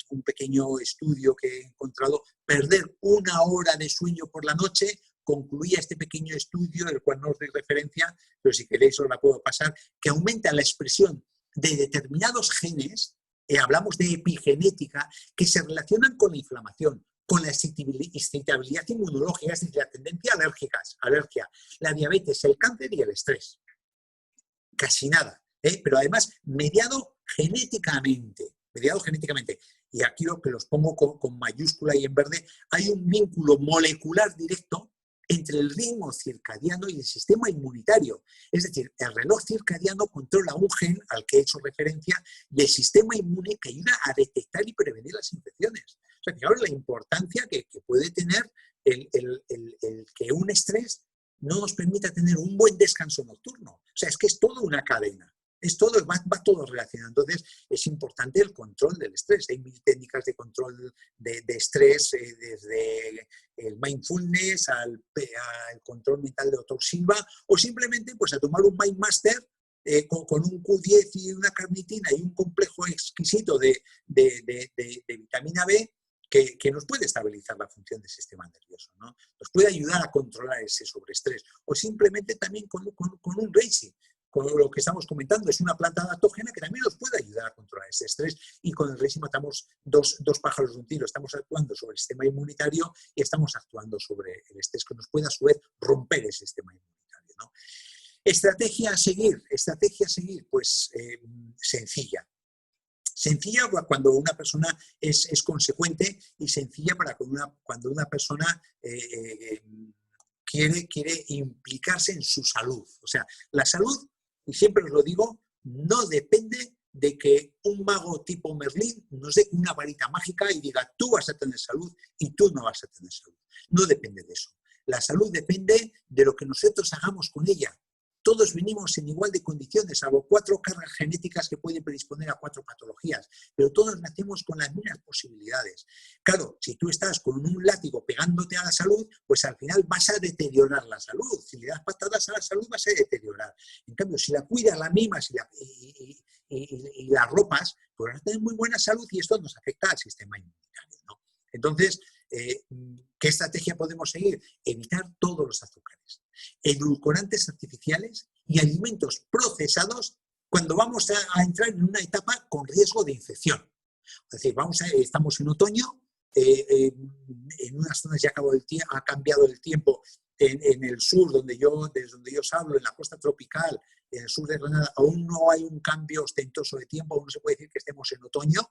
un pequeño estudio que he encontrado. Perder 1 hora de sueño por la noche, concluía este pequeño estudio, el cual no os doy referencia, pero si queréis os la puedo pasar, que aumenta la expresión de determinados genes, hablamos de epigenética, que se relacionan con la inflamación, con la excitabilidad inmunológica, es decir, la tendencia a alergia, la diabetes, el cáncer y el estrés. Casi nada, pero además mediado genéticamente. Y aquí lo que los pongo con mayúscula y en verde, hay un vínculo molecular directo entre el ritmo circadiano y el sistema inmunitario. Es decir, el reloj circadiano controla un gen al que he hecho referencia y el sistema inmune que ayuda a detectar y prevenir las infecciones. O sea, fijaros la importancia que puede tener el que un estrés no nos permita tener un buen descanso nocturno. O sea, es que es toda una cadena. Va todo relacionado. Entonces, es importante el control del estrés. Hay 1000 técnicas de control de estrés, desde el mindfulness al control mental de Otto Silva, o simplemente pues, a tomar un Mindmaster con un Q10 y una carnitina y un complejo exquisito de vitamina B, que nos puede estabilizar la función del sistema nervioso, ¿no? Nos puede ayudar a controlar ese sobreestrés. O simplemente también con un reishi. Con lo que estamos comentando, es una planta adaptógena que también nos puede ayudar a controlar ese estrés, y con el reishi matamos dos pájaros de un tiro. Estamos actuando sobre el sistema inmunitario y estamos actuando sobre el estrés, que nos puede a su vez romper el sistema inmunitario, ¿no? Estrategia a seguir, pues sencilla. Sencilla cuando una persona es consecuente, y sencilla cuando una persona quiere implicarse en su salud. O sea, la salud, y siempre os lo digo, no depende de que un mago tipo Merlín nos dé una varita mágica y diga tú vas a tener salud y tú no vas a tener salud. No depende de eso. La salud depende de lo que nosotros hagamos con ella. Todos venimos en igual de condiciones, salvo 4 cargas genéticas que pueden predisponer a 4 patologías, pero todos nacemos con las mismas posibilidades. Claro, si tú estás con un látigo pegándote a la salud, pues al final vas a deteriorar la salud. Si le das patadas a la salud, vas a deteriorar. En cambio, si la cuidas, la mimas y la ropas, pues vas a tener muy buena salud, y esto nos afecta al sistema inmunitario, ¿no? Entonces, ¿qué estrategia podemos seguir? Evitar todos los azúcares, edulcorantes artificiales y alimentos procesados cuando vamos a entrar en una etapa con riesgo de infección. Es decir, estamos en otoño, en unas zonas ya ha cambiado el tiempo. En el sur, desde donde yo os hablo, en la costa tropical, en el sur de Granada, aún no hay un cambio ostentoso de tiempo, aún no se puede decir que estemos en otoño.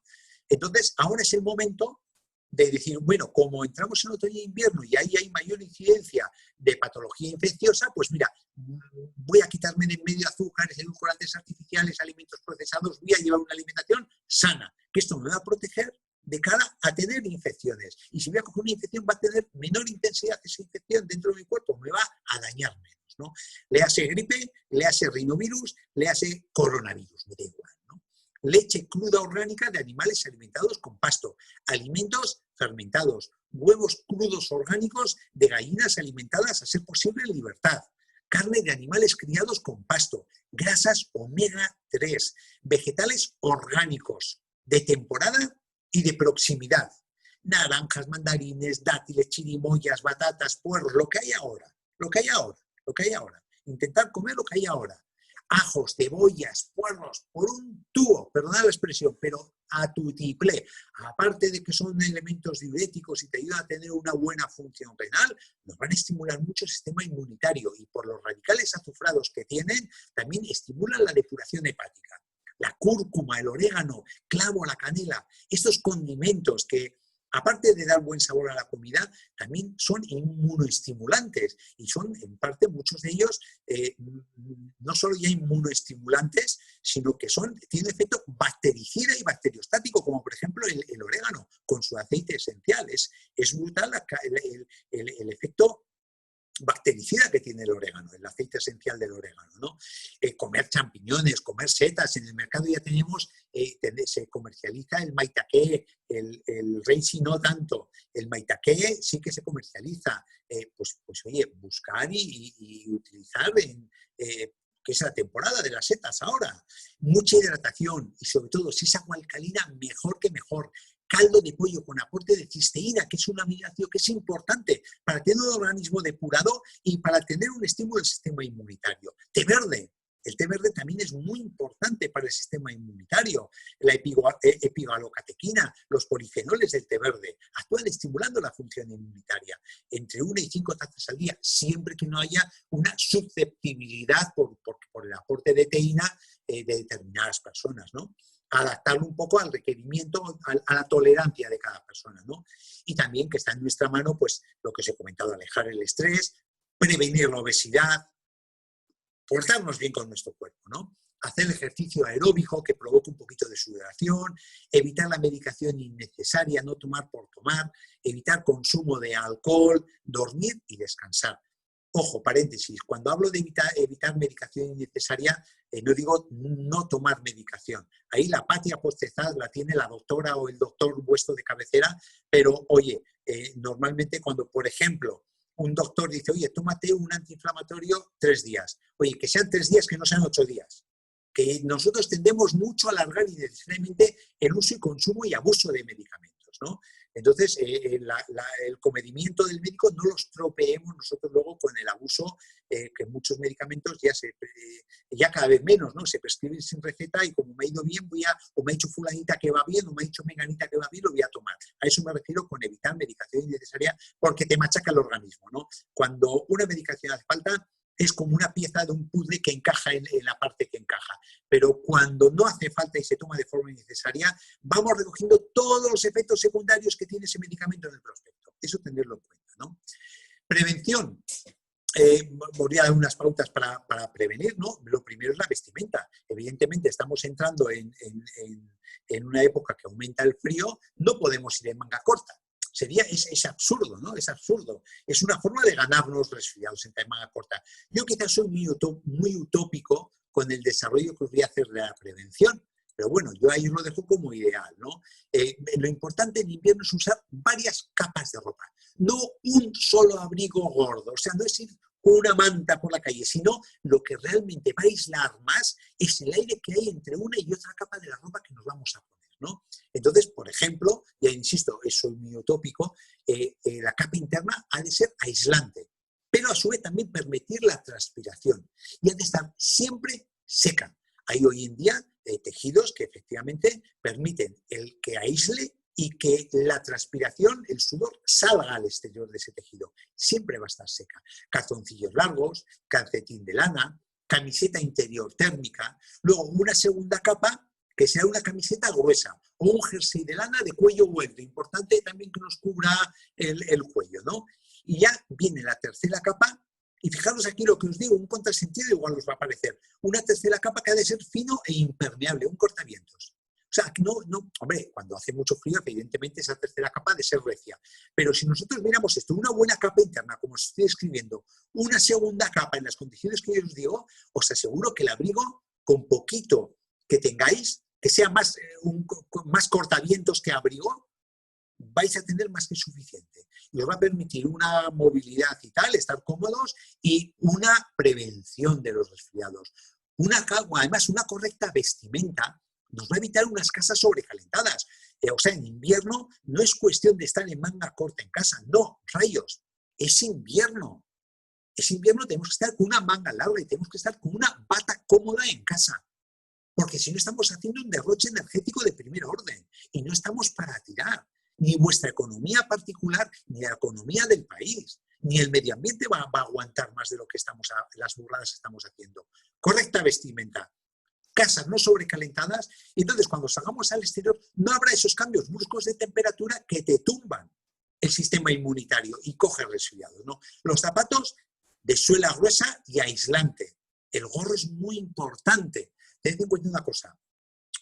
Entonces, ahora es el momento de decir, bueno, como entramos en otoño e invierno y ahí hay mayor incidencia de patología infecciosa, pues mira, voy a quitarme de en medio azúcares, edulcorantes artificiales, alimentos procesados, voy a llevar una alimentación sana, que esto me va a proteger de cara a tener infecciones. Y si voy a coger una infección, va a tener menor intensidad esa infección dentro de mi cuerpo, me va a dañar menos, ¿no? Léase gripe, léase rinovirus, léase coronavirus, me da igual, ¿no? Leche cruda orgánica de animales alimentados con pasto, alimentos fermentados, huevos crudos orgánicos de gallinas alimentadas a ser posible en libertad, carne de animales criados con pasto, grasas omega 3, vegetales orgánicos de temporada y de proximidad, naranjas, mandarines, dátiles, chirimoyas, batatas, puerros, lo que hay ahora. Intentar comer lo que hay ahora. Ajos, cebollas, puerros, por un tubo, perdonad la expresión, pero a tutiplé. Aparte de que son elementos diuréticos y te ayudan a tener una buena función renal, nos van a estimular mucho el sistema inmunitario, y por los radicales azufrados que tienen, también estimulan la depuración hepática. la cúrcuma, el orégano, clavo, la canela, estos condimentos que, aparte de dar buen sabor a la comida, también son inmunoestimulantes y son, en parte, muchos de ellos no solo ya inmunoestimulantes, sino que tienen efecto bactericida y bacteriostático, como por ejemplo el orégano con su aceite esencial. Es brutal el efecto bactericida que tiene el orégano, el aceite esencial del orégano, ¿no? Comer champiñones, comer setas. En el mercado ya tenemos, se comercializa el maitake, el reishi no tanto, el maitake sí que se comercializa. Pues oye, buscar y utilizar que es la temporada de las setas ahora. Mucha hidratación y sobre todo si es agua alcalina, mejor que mejor. Caldo de pollo con aporte de cisteína, que es un aminoácido que es importante para tener un organismo depurado y para tener un estímulo del sistema inmunitario. Té verde. El té verde también es muy importante para el sistema inmunitario. La epigalocatequina, los polifenoles del té verde, actúan estimulando la función inmunitaria. Entre 1 y 5 tazas al día, siempre que no haya una susceptibilidad por el aporte de teína de determinadas personas, ¿no? Adaptarlo un poco al requerimiento, a la tolerancia de cada persona, ¿no? Y también que está en nuestra mano, pues lo que os he comentado, alejar el estrés, prevenir la obesidad, portarnos bien con nuestro cuerpo, ¿no? Hacer ejercicio aeróbico que provoque un poquito de sudoración, evitar la medicación innecesaria, no tomar por tomar, evitar consumo de alcohol, dormir y descansar. Ojo, paréntesis, cuando hablo de evitar medicación innecesaria, no digo no tomar medicación. Ahí la patria potestad la tiene la doctora o el doctor vuestro de cabecera, pero oye, normalmente cuando, por ejemplo, un doctor dice, oye, tómate un antiinflamatorio 3 días. Oye, que sean 3 días, que no sean 8 días. Que nosotros tendemos mucho a alargar innecesariamente el uso y consumo y abuso de medicamentos, ¿no? Entonces, el comedimiento del médico no lo estropeemos nosotros luego con el abuso, que muchos medicamentos ya cada vez menos, ¿no? Se prescriben sin receta y como me ha ido bien, o me ha dicho fulanita que va bien, o me ha dicho menganita que va bien, lo voy a tomar. A eso me refiero con evitar medicación innecesaria porque te machaca el organismo, ¿no? Cuando una medicación hace falta, es como una pieza de un puzzle que encaja en la parte que encaja. Pero cuando no hace falta y se toma de forma innecesaria, vamos recogiendo todos los efectos secundarios que tiene ese medicamento en el prospecto. Eso tenerlo en cuenta, ¿no? Prevención. Voy a dar unas pautas para prevenir, ¿no? Lo primero es la vestimenta. Evidentemente estamos entrando en una época que aumenta el frío, no podemos ir en manga corta. Es absurdo, ¿no? Es absurdo. Es una forma de ganarnos resfriados en manga corta. Yo quizás soy muy utópico con el desarrollo que os voy a hacer de la prevención, pero bueno, yo ahí lo dejo como ideal, ¿no? Lo importante en invierno es usar varias capas de ropa, no un solo abrigo gordo, o sea, no es ir con una manta por la calle, sino lo que realmente va a aislar más es el aire que hay entre una y otra capa de la ropa que nos vamos a poner, ¿no? Entonces, por ejemplo, ya insisto, soy muy utópico, la capa interna ha de ser aislante, pero a su vez también permitir la transpiración y ha de estar siempre seca. Hay hoy en día tejidos que efectivamente permiten el que aísle y que la transpiración, el sudor, salga al exterior de ese tejido. Siempre va a estar seca. Calzoncillos largos, calcetín de lana, camiseta interior térmica, luego una segunda capa que sea una camiseta gruesa o un jersey de lana de cuello vuelto. Importante también que nos cubra el cuello, ¿no? Y ya viene la tercera capa, y fijaros aquí lo que os digo, un contrasentido igual os va a parecer. Una tercera capa que ha de ser fino e impermeable, un cortavientos. O sea, hombre, cuando hace mucho frío, evidentemente esa tercera capa ha de ser recia. Pero si nosotros miramos esto, una buena capa interna, como os estoy escribiendo, una segunda capa en las condiciones que yo os digo, os aseguro que el abrigo, con poquito que tengáis, que sea más cortavientos que abrigo, vais a tener más que suficiente. Y os va a permitir una movilidad y tal, estar cómodos y una prevención de los resfriados. Además, una correcta vestimenta nos va a evitar unas casas sobrecalentadas. O sea, en invierno no es cuestión de estar en manga corta en casa. No, rayos, es invierno. Es invierno, tenemos que estar con una manga larga y tenemos que estar con una bata cómoda en casa. Porque si no estamos haciendo un derroche energético de primer orden y no estamos para tirar. Ni vuestra economía particular, ni la economía del país, ni el medio ambiente va a aguantar más de lo que las burradas que estamos haciendo. Correcta vestimenta. casas no sobrecalentadas, y entonces cuando salgamos al exterior no habrá esos cambios bruscos de temperatura que te tumban el sistema inmunitario y coges resfriado, ¿no? Los zapatos de suela gruesa y aislante. El gorro es muy importante. Tened en cuenta una cosa.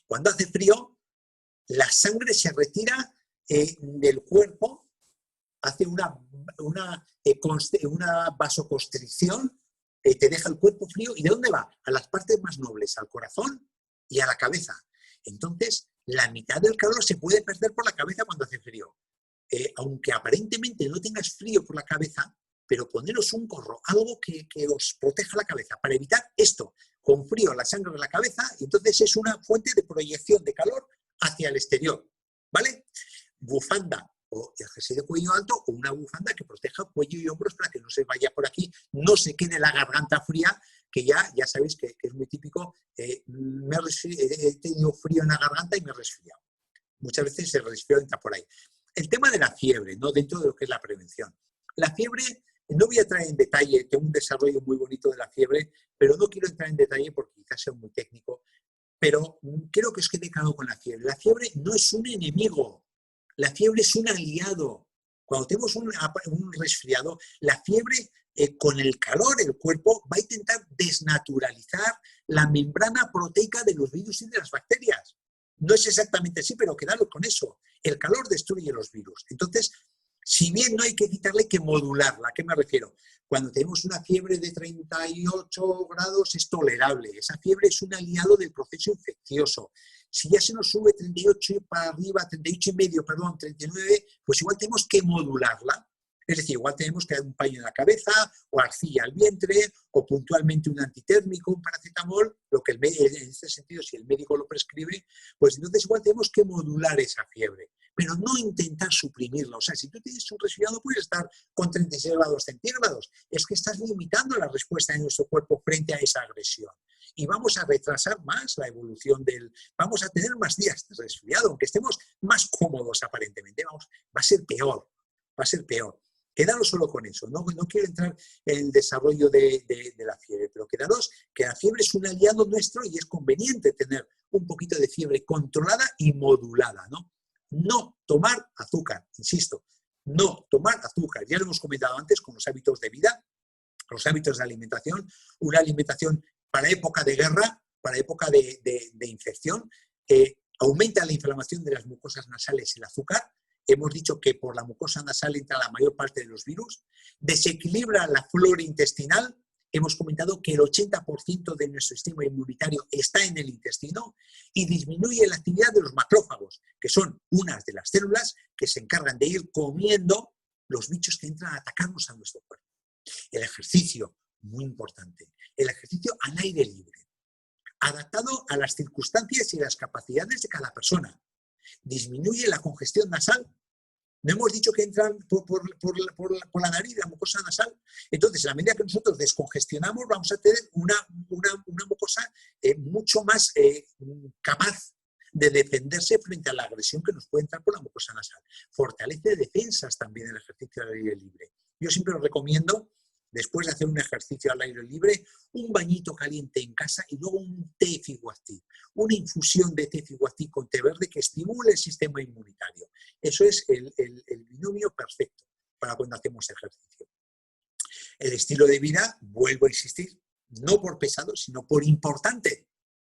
Cuando hace frío, la sangre se retira del cuerpo, hace una vasoconstricción, te deja el cuerpo frío. ¿Y de dónde va? A las partes más nobles, al corazón y a la cabeza. Entonces, la mitad del calor se puede perder por la cabeza cuando hace frío. Aunque aparentemente no tengas frío por la cabeza, pero poneros un gorro, algo que os proteja la cabeza, para evitar esto, con frío la sangre de la cabeza, y entonces es una fuente de proyección de calor hacia el exterior, ¿vale? Bufanda o el jersey de cuello alto o una bufanda que proteja cuello y hombros para que no se vaya por aquí, no se quede la garganta fría, que ya sabéis que es muy típico, he tenido frío en la garganta y me he resfriado. Muchas veces se resfriado entra por ahí. El tema de la fiebre, ¿no? Dentro de lo que es la prevención. La fiebre, no voy a entrar en detalle, tengo un desarrollo muy bonito de la fiebre, pero no quiero entrar en detalle porque quizás sea muy técnico, pero quiero que os quede claro con la fiebre. La fiebre no es un enemigo, la fiebre es un aliado. Cuando tenemos un resfriado, la fiebre, con el calor, el cuerpo va a intentar desnaturalizar la membrana proteica de los virus y de las bacterias. No es exactamente así, pero quedadlo con eso. El calor destruye los virus. Entonces, si bien no hay que quitarle, hay que modularla. ¿A qué me refiero? Cuando tenemos una fiebre de 38 grados es tolerable. Esa fiebre es un aliado del proceso infeccioso. Si ya se nos sube 38 para arriba, 38 y medio, perdón, 39, pues igual tenemos que modularla. Es decir, igual tenemos que dar un paño en la cabeza, o arcilla al vientre, o puntualmente un antitérmico, un paracetamol, lo que en este sentido, si el médico lo prescribe, pues entonces igual tenemos que modular esa fiebre, pero no intentar suprimirla. O sea, si tú tienes un resfriado, puedes estar con 36 grados centígrados. Es que estás limitando la respuesta de nuestro cuerpo frente a esa agresión. Y vamos a retrasar más la evolución vamos a tener más días de resfriado, aunque estemos más cómodos aparentemente. Va a ser peor, va a ser peor. Quedaros solo con eso, no quiero entrar en el desarrollo de la fiebre, pero quedaros que la fiebre es un aliado nuestro y es conveniente tener un poquito de fiebre controlada y modulada, ¿no? No tomar azúcar, insisto, no tomar azúcar. Ya lo hemos comentado antes con los hábitos de vida, los hábitos de alimentación, una alimentación para época de guerra, para época de infección, aumenta la inflamación de las mucosas nasales el azúcar. Hemos dicho que por la mucosa nasal entra la mayor parte de los virus, desequilibra la flora intestinal. Hemos comentado que el 80% de nuestro sistema inmunitario está en el intestino y disminuye la actividad de los macrófagos, que son unas de las células que se encargan de ir comiendo los bichos que entran a atacarnos a nuestro cuerpo. El ejercicio, muy importante, el ejercicio al aire libre, adaptado a las circunstancias y las capacidades de cada persona. Disminuye la congestión nasal. No hemos dicho que entran por la nariz, la mucosa nasal. Entonces, a la medida que nosotros descongestionamos, vamos a tener una mucosa mucho más capaz de defenderse frente a la agresión que nos puede entrar por la mucosa nasal. Fortalece defensas también el ejercicio al aire libre. Yo siempre os recomiendo, después de hacer un ejercicio al aire libre, un bañito caliente en casa y luego un té Figuactí, una infusión de té Figuactí con té verde que estimule el sistema inmunitario. Eso es el binomio perfecto para cuando hacemos ejercicio. El estilo de vida, vuelvo a insistir, no por pesado, sino por importante.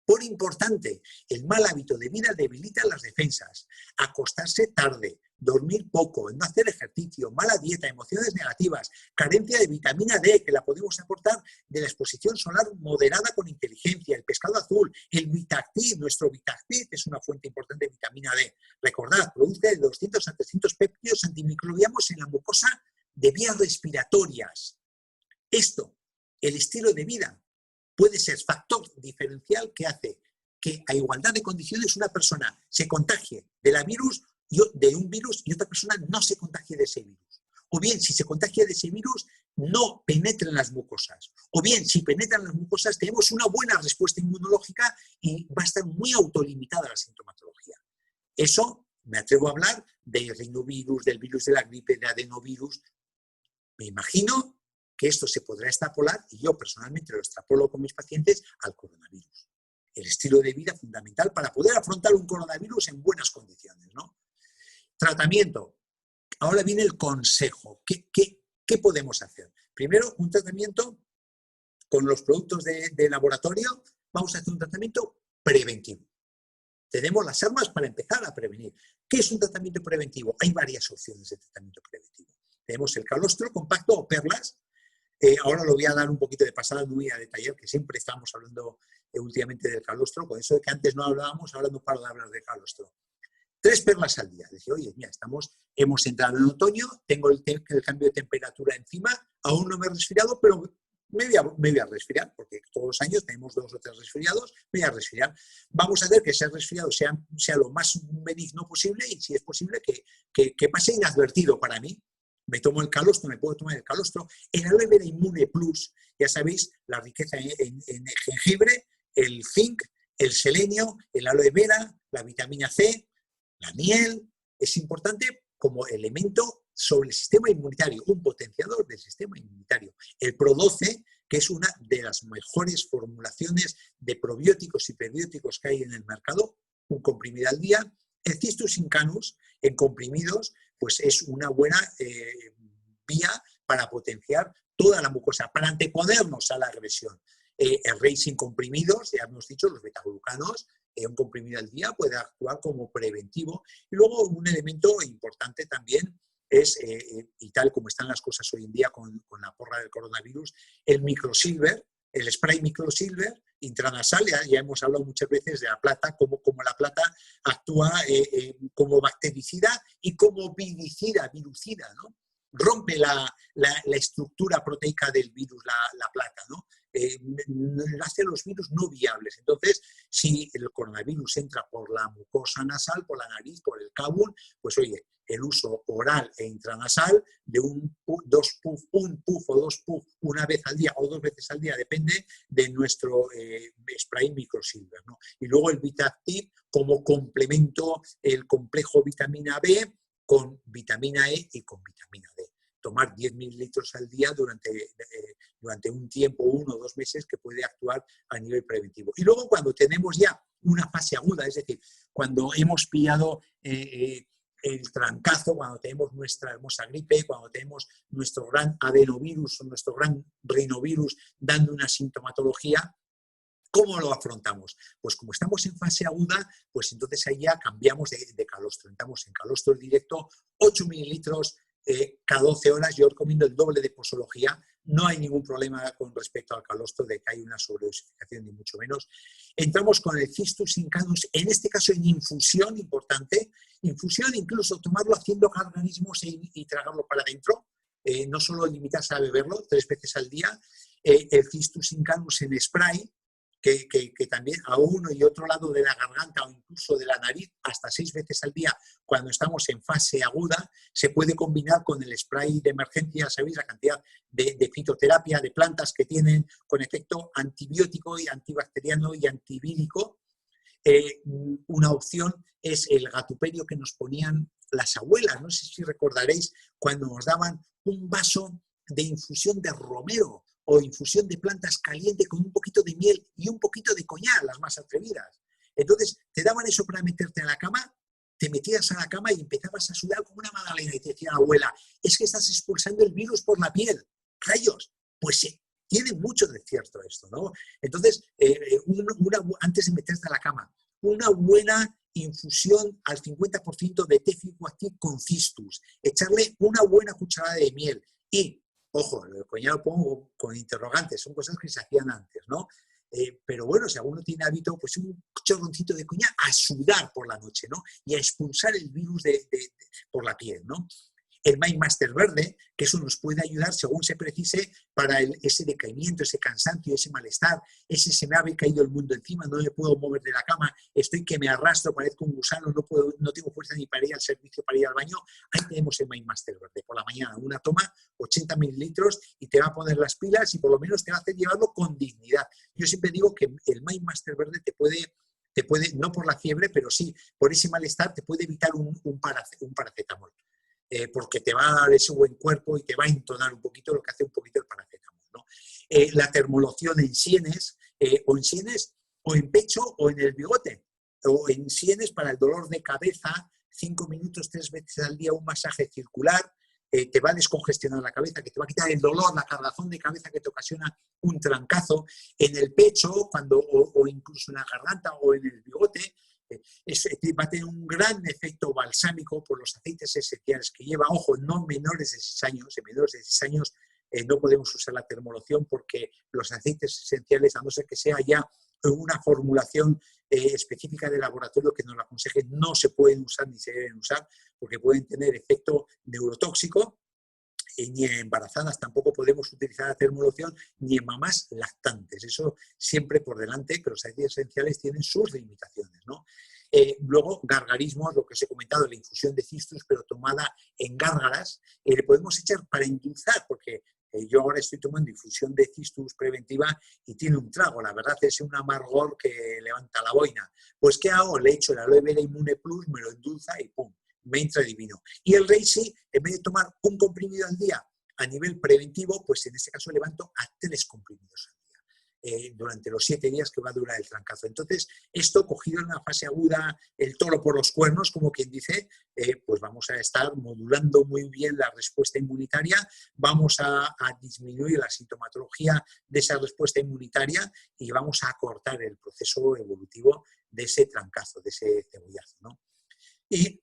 Por importante, el mal hábito de vida debilita las defensas. Acostarse tarde, dormir poco, no hacer ejercicio, mala dieta, emociones negativas, carencia de vitamina D, que la podemos aportar de la exposición solar moderada con inteligencia, el pescado azul, el Vitactin, nuestro Vitactin es una fuente importante de vitamina D. Recordad, produce de 200 a 300 péptidos antimicrobianos en la mucosa de vías respiratorias. Esto, el estilo de vida, puede ser factor diferencial que hace que a igualdad de condiciones una persona se contagie de un virus y otra persona no se contagie de ese virus. O bien, si se contagia de ese virus, no penetra en las mucosas. O bien, si penetra en las mucosas, tenemos una buena respuesta inmunológica y va a estar muy autolimitada la sintomatología. Eso, me atrevo a hablar del rinovirus, del virus de la gripe, de adenovirus. Me imagino que esto se podrá extrapolar, y yo personalmente lo extrapolo con mis pacientes, al coronavirus. el estilo de vida fundamental para poder afrontar un coronavirus en buenas condiciones, ¿no? Tratamiento. Ahora viene el consejo. ¿Qué podemos hacer? Primero, un tratamiento con los productos de laboratorio. Vamos a hacer un tratamiento preventivo. Tenemos las armas para empezar a prevenir. ¿Qué es un tratamiento preventivo? Hay varias opciones de tratamiento preventivo. Tenemos el calostro compacto o perlas. Ahora lo voy a dar un poquito de pasada, no voy a detallar, que siempre estamos hablando últimamente del calostro. Con eso de que antes no hablábamos, ahora no paro de hablar del calostro. 3 perlas al día. Decir, oye, mira, hemos entrado en otoño, tengo el cambio de temperatura encima, aún no me he resfriado, pero me voy a resfriar, porque todos los años tenemos 2 o 3 resfriados, me voy a resfriar. Vamos a hacer que ese resfriado sea lo más benigno posible y, si es posible, que pase inadvertido para mí. Me tomo el calostro, me puedo tomar el calostro. El aloe vera Immune Plus, ya sabéis, la riqueza en jengibre, el zinc, el selenio, el aloe vera, la vitamina C, la miel, es importante como elemento sobre el sistema inmunitario, un potenciador del sistema inmunitario. El Pro12, que es una de las mejores formulaciones de probióticos y prebióticos que hay en el mercado, un comprimido al día. El Cistus incanus, en comprimidos, pues es una buena vía para potenciar toda la mucosa, para anteponernos a la agresión. El Reishi comprimidos, ya hemos dicho, los betaglucanos, un comprimido al día puede actuar como preventivo. Y luego un elemento importante también es, y tal como están las cosas hoy en día con la porra del coronavirus, el microsilver, el spray microsilver intranasal. Ya hemos hablado muchas veces de la plata, como la plata actúa como bactericida y como virucida, ¿no? Rompe la estructura proteica del virus, la plata, ¿no? Hace los virus no viables. Entonces, si el coronavirus entra por la mucosa nasal, por la nariz, por el cabum, pues oye, el uso oral e intranasal de un puff o 2 puff una vez al día o 2 veces al día, depende de nuestro spray microsilver, ¿no? Y luego el VitaActiv como complemento, el complejo vitamina B con vitamina E y con vitamina D. Tomar 10 mililitros al día durante un tiempo, 1 o 2 meses, que puede actuar a nivel preventivo. Y luego, cuando tenemos ya una fase aguda, es decir, cuando hemos pillado el trancazo, cuando tenemos nuestra hermosa gripe, cuando tenemos nuestro gran adenovirus o nuestro gran rinovirus dando una sintomatología, ¿cómo lo afrontamos? Pues como estamos en fase aguda, pues entonces ahí ya cambiamos de calostro. Entramos en calostro directo, 8 mililitros cada 12 horas. Yo recomiendo el doble de posología. No hay ningún problema con respecto al calostro de que hay una sobredosificación, ni mucho menos. Entramos con el Cistus incanus, en este caso en infusión, importante. Infusión, incluso tomarlo haciendo organismos y tragarlo para adentro. No solo limitarse a beberlo 3 veces al día. El Cistus incanus en spray, que también a uno y otro lado de la garganta o incluso de la nariz, hasta 6 veces al día, cuando estamos en fase aguda, se puede combinar con el spray de emergencia. ¿Sabéis la cantidad de fitoterapia, de plantas que tienen con efecto antibiótico y antibacteriano y antivírico? Una opción es el gatuperio que nos ponían las abuelas. No sé si recordaréis cuando nos daban un vaso de infusión de romero o infusión de plantas caliente con un poquito de miel y un poquito de coñac, las más atrevidas. Entonces, te daban eso para meterte en la cama, te metías a la cama y empezabas a sudar como una magdalena y te decía la abuela, es que estás expulsando el virus por la piel. ¡Rayos! Pues sí, tiene mucho de cierto esto, ¿no? Entonces, antes de meterte a la cama, una buena infusión al 50% de té ficoactiv con cistus, echarle una buena cucharada de miel y, ojo, el coñac lo pongo con interrogantes, son cosas que se hacían antes, ¿no? Pero bueno, si alguno tiene hábito, pues un chorroncito de coñac a sudar por la noche, ¿no? Y a expulsar el virus por la piel, ¿no? El MindMaster verde, que eso nos puede ayudar según se precise para ese decaimiento, ese cansancio, ese malestar, ese se me ha caído el mundo encima, no me puedo mover de la cama, estoy que me arrastro, parezco un gusano, no tengo fuerza ni para ir al servicio, para ir al baño. Ahí tenemos el MindMaster verde. Por la mañana una toma, 80 mililitros, y te va a poner las pilas y por lo menos te va a hacer llevarlo con dignidad. Yo siempre digo que el MindMaster verde te puede, no por la fiebre, pero sí por ese malestar, te puede evitar un paracetamol. Porque te va a dar ese buen cuerpo y te va a entonar un poquito lo que hace un poquito el paracetamol, ¿no? La termoloción en sienes, o en pecho o en el bigote, o en sienes para el dolor de cabeza, 5 minutos 3 veces al día, un masaje circular, te va a descongestionar la cabeza, que te va a quitar el dolor, la cargazón de cabeza que te ocasiona un trancazo. En el pecho, o incluso en la garganta o en el bigote, va a tener un gran efecto balsámico por los aceites esenciales que lleva. Ojo, no menores de 6 años. En menores de 6 años no podemos usar la termoloción porque los aceites esenciales, a no ser que sea ya una formulación específica de laboratorio que nos la aconseje, no se pueden usar ni se deben usar porque pueden tener efecto neurotóxico. Ni en embarazadas tampoco podemos utilizar la termoloción, ni en mamás lactantes. Eso siempre por delante, que los aceites esenciales tienen sus limitaciones, ¿no? Luego, gargarismos, lo que os he comentado, la infusión de cistus, pero tomada en gárgaras, le podemos echar para endulzar, porque yo ahora estoy tomando infusión de cistus preventiva y tiene un trago, la verdad es un amargor que levanta la boina. Pues ¿qué hago? Le echo el aloe vera Immune Plus, me lo endulza y ¡pum!, me entra divino. Y el Reishi, en vez de tomar un comprimido al día a nivel preventivo, pues en este caso levanto a 3 comprimidos al día durante los 7 días que va a durar el trancazo. Entonces, esto cogido en una fase aguda, el toro por los cuernos, como quien dice, pues vamos a estar modulando muy bien la respuesta inmunitaria, vamos a disminuir la sintomatología de esa respuesta inmunitaria y vamos a acortar el proceso evolutivo de ese trancazo, de ese cebollazo, ¿no? Y,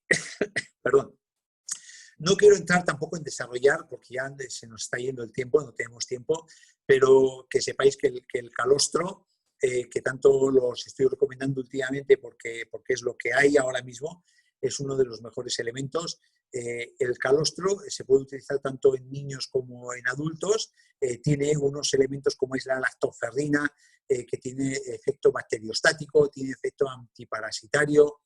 perdón, no quiero entrar tampoco en desarrollar, porque ya se nos está yendo el tiempo, no tenemos tiempo, pero que sepáis que el calostro, que tanto los estoy recomendando últimamente porque es lo que hay ahora mismo, es uno de los mejores elementos. El calostro se puede utilizar tanto en niños como en adultos, tiene unos elementos como es la lactoferrina, que tiene efecto bacteriostático, tiene efecto antiparasitario,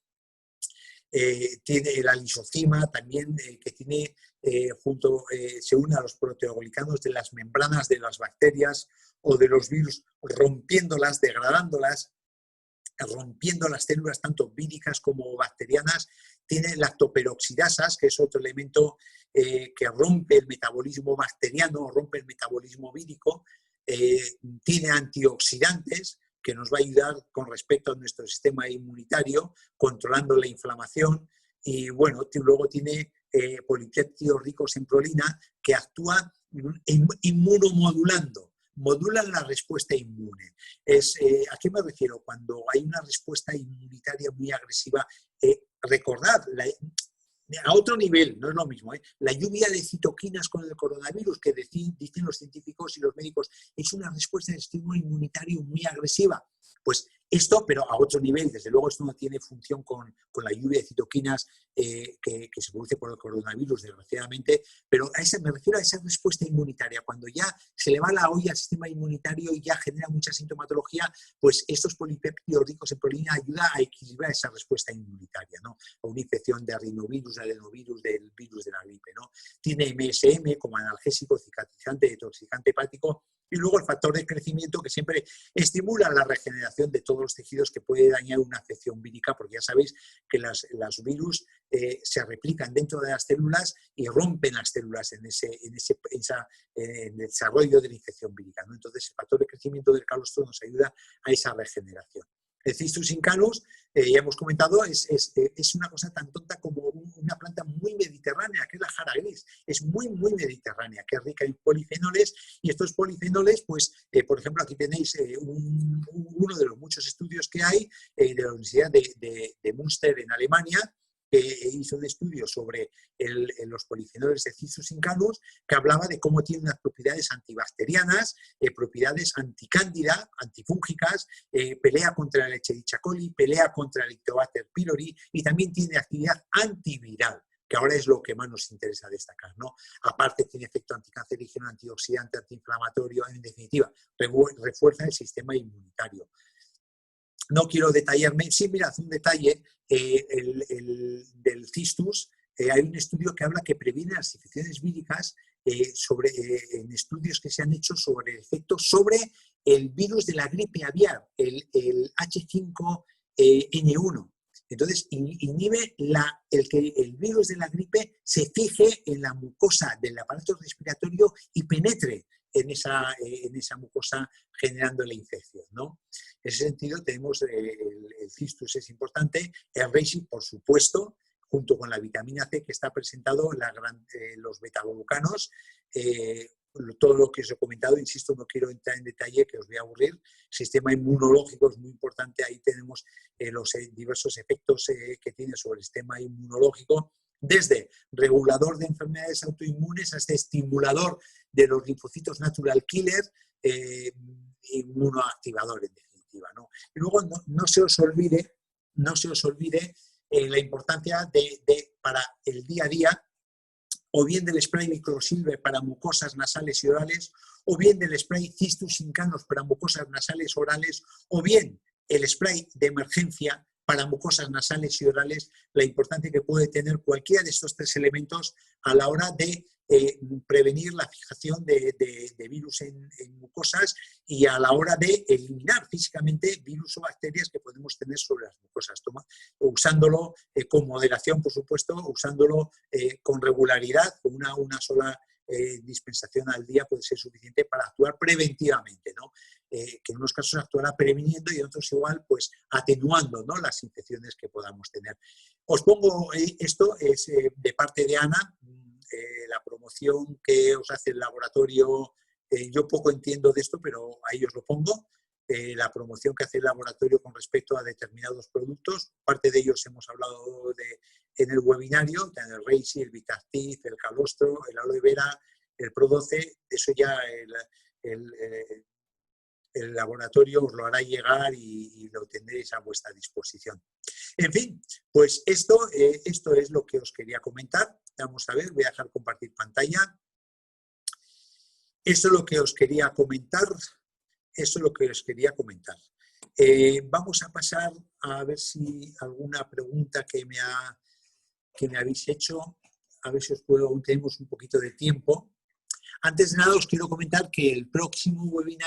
tiene la lisocima también, que tiene se une a los proteoglicanos de las membranas de las bacterias o de los virus, rompiéndolas, degradándolas, rompiendo las células tanto víricas como bacterianas. Tiene lactoperoxidasas, que es otro elemento que rompe el metabolismo bacteriano, rompe el metabolismo vírico. Tiene antioxidantes, que nos va a ayudar con respecto a nuestro sistema inmunitario, controlando la inflamación. Y bueno, luego tiene polipéptidos ricos en prolina que actúan inmunomodulando, modulan la respuesta inmune. ¿A qué me refiero? Cuando hay una respuesta inmunitaria muy agresiva, recordad, a otro nivel, no es lo mismo, la lluvia de citoquinas con el coronavirus, que dicen los científicos y los médicos, es una respuesta de estímulo inmunitario muy agresiva. Pues esto, pero a otro nivel, desde luego esto no tiene función con la lluvia de citoquinas que se produce por el coronavirus, desgraciadamente, pero me refiero a esa respuesta inmunitaria. Cuando ya se le va la olla al sistema inmunitario y ya genera mucha sintomatología, pues estos polipéptidos ricos en prolina ayudan a equilibrar esa respuesta inmunitaria, ¿no? O una infección de rinovirus, adenovirus, del virus de la gripe, ¿no? Tiene MSM como analgésico, cicatrizante, detoxicante hepático, y luego el factor de crecimiento, que siempre estimula la regeneración de todos los tejidos, que puede dañar una afección vírica, porque ya sabéis que los virus se replican dentro de las células y rompen las células en el desarrollo de la infección vírica, ¿no? Entonces, el factor de crecimiento del calostro nos ayuda a esa regeneración. El Cistus incanus, ya hemos comentado, es una cosa tan tonta como una planta muy mediterránea, que es la jara gris. Es muy, muy mediterránea, que es rica en polifenoles, y estos polifenoles, pues, por ejemplo, aquí tenéis uno de los muchos estudios que hay de la Universidad de Münster en Alemania, que hizo un estudio sobre los polifenoles de Cistus incanus, que hablaba de cómo tiene unas propiedades antibacterianas, propiedades anticándida, antifúngicas, pelea contra la Escherichia coli, pelea contra el Helicobacter pylori, y también tiene actividad antiviral, que ahora es lo que más nos interesa destacar, ¿no? Aparte tiene efecto anticancerígeno, antioxidante, antiinflamatorio, en definitiva, refuerza el sistema inmunitario. No quiero detallarme, sí, mirad, un detalle del cistus. Hay un estudio que habla que previene las infecciones víricas en estudios que se han hecho sobre el efecto sobre el virus de la gripe aviar, el H5N1. Entonces, inhibe que el virus de la gripe se fije en la mucosa del aparato respiratorio y penetre en esa mucosa generando la infección, ¿no? En ese sentido tenemos el cistus es importante, el reishi, por supuesto, junto con la vitamina C que está presentado, los beta-glucanos, todo lo que os he comentado, insisto, no quiero entrar en detalle que os voy a aburrir. Sistema inmunológico es muy importante, ahí tenemos los diversos efectos que tiene sobre el sistema inmunológico, desde regulador de enfermedades autoinmunes hasta estimulador de los linfocitos natural killer, inmunoactivador en definitiva, ¿no? Y luego no se os olvide la importancia para el día a día, o bien del spray microsilver para mucosas nasales y orales, o bien del spray cistus incanos para mucosas nasales orales, o bien el spray de emergencia para mucosas nasales y orales, la importancia que puede tener cualquiera de estos tres elementos a la hora de prevenir la fijación de virus en mucosas y a la hora de eliminar físicamente virus o bacterias que podemos tener sobre las mucosas, usándolo con moderación, por supuesto, usándolo con regularidad, con una sola dispensación al día puede ser suficiente para actuar preventivamente, ¿no? Que en unos casos actuará previniendo y en otros igual pues atenuando, ¿no?, las infecciones que podamos tener. Os pongo esto, es de parte de Ana, la promoción que os hace el laboratorio. Yo poco entiendo de esto, pero ahí os lo pongo. La promoción que hace el laboratorio con respecto a determinados productos. Parte de ellos hemos hablado en el webinario, el reishi, el Vitactif, el calostro, el aloe vera, el Pro12. Eso ya el laboratorio os lo hará llegar y lo tendréis a vuestra disposición. En fin, pues esto es lo que os quería comentar. Vamos a ver, voy a dejar compartir pantalla. Eso es lo que os quería comentar. Vamos a pasar a ver si alguna pregunta que me habéis hecho, a ver si os puedo, tenemos un poquito de tiempo. Antes de nada os quiero comentar que el próximo webinar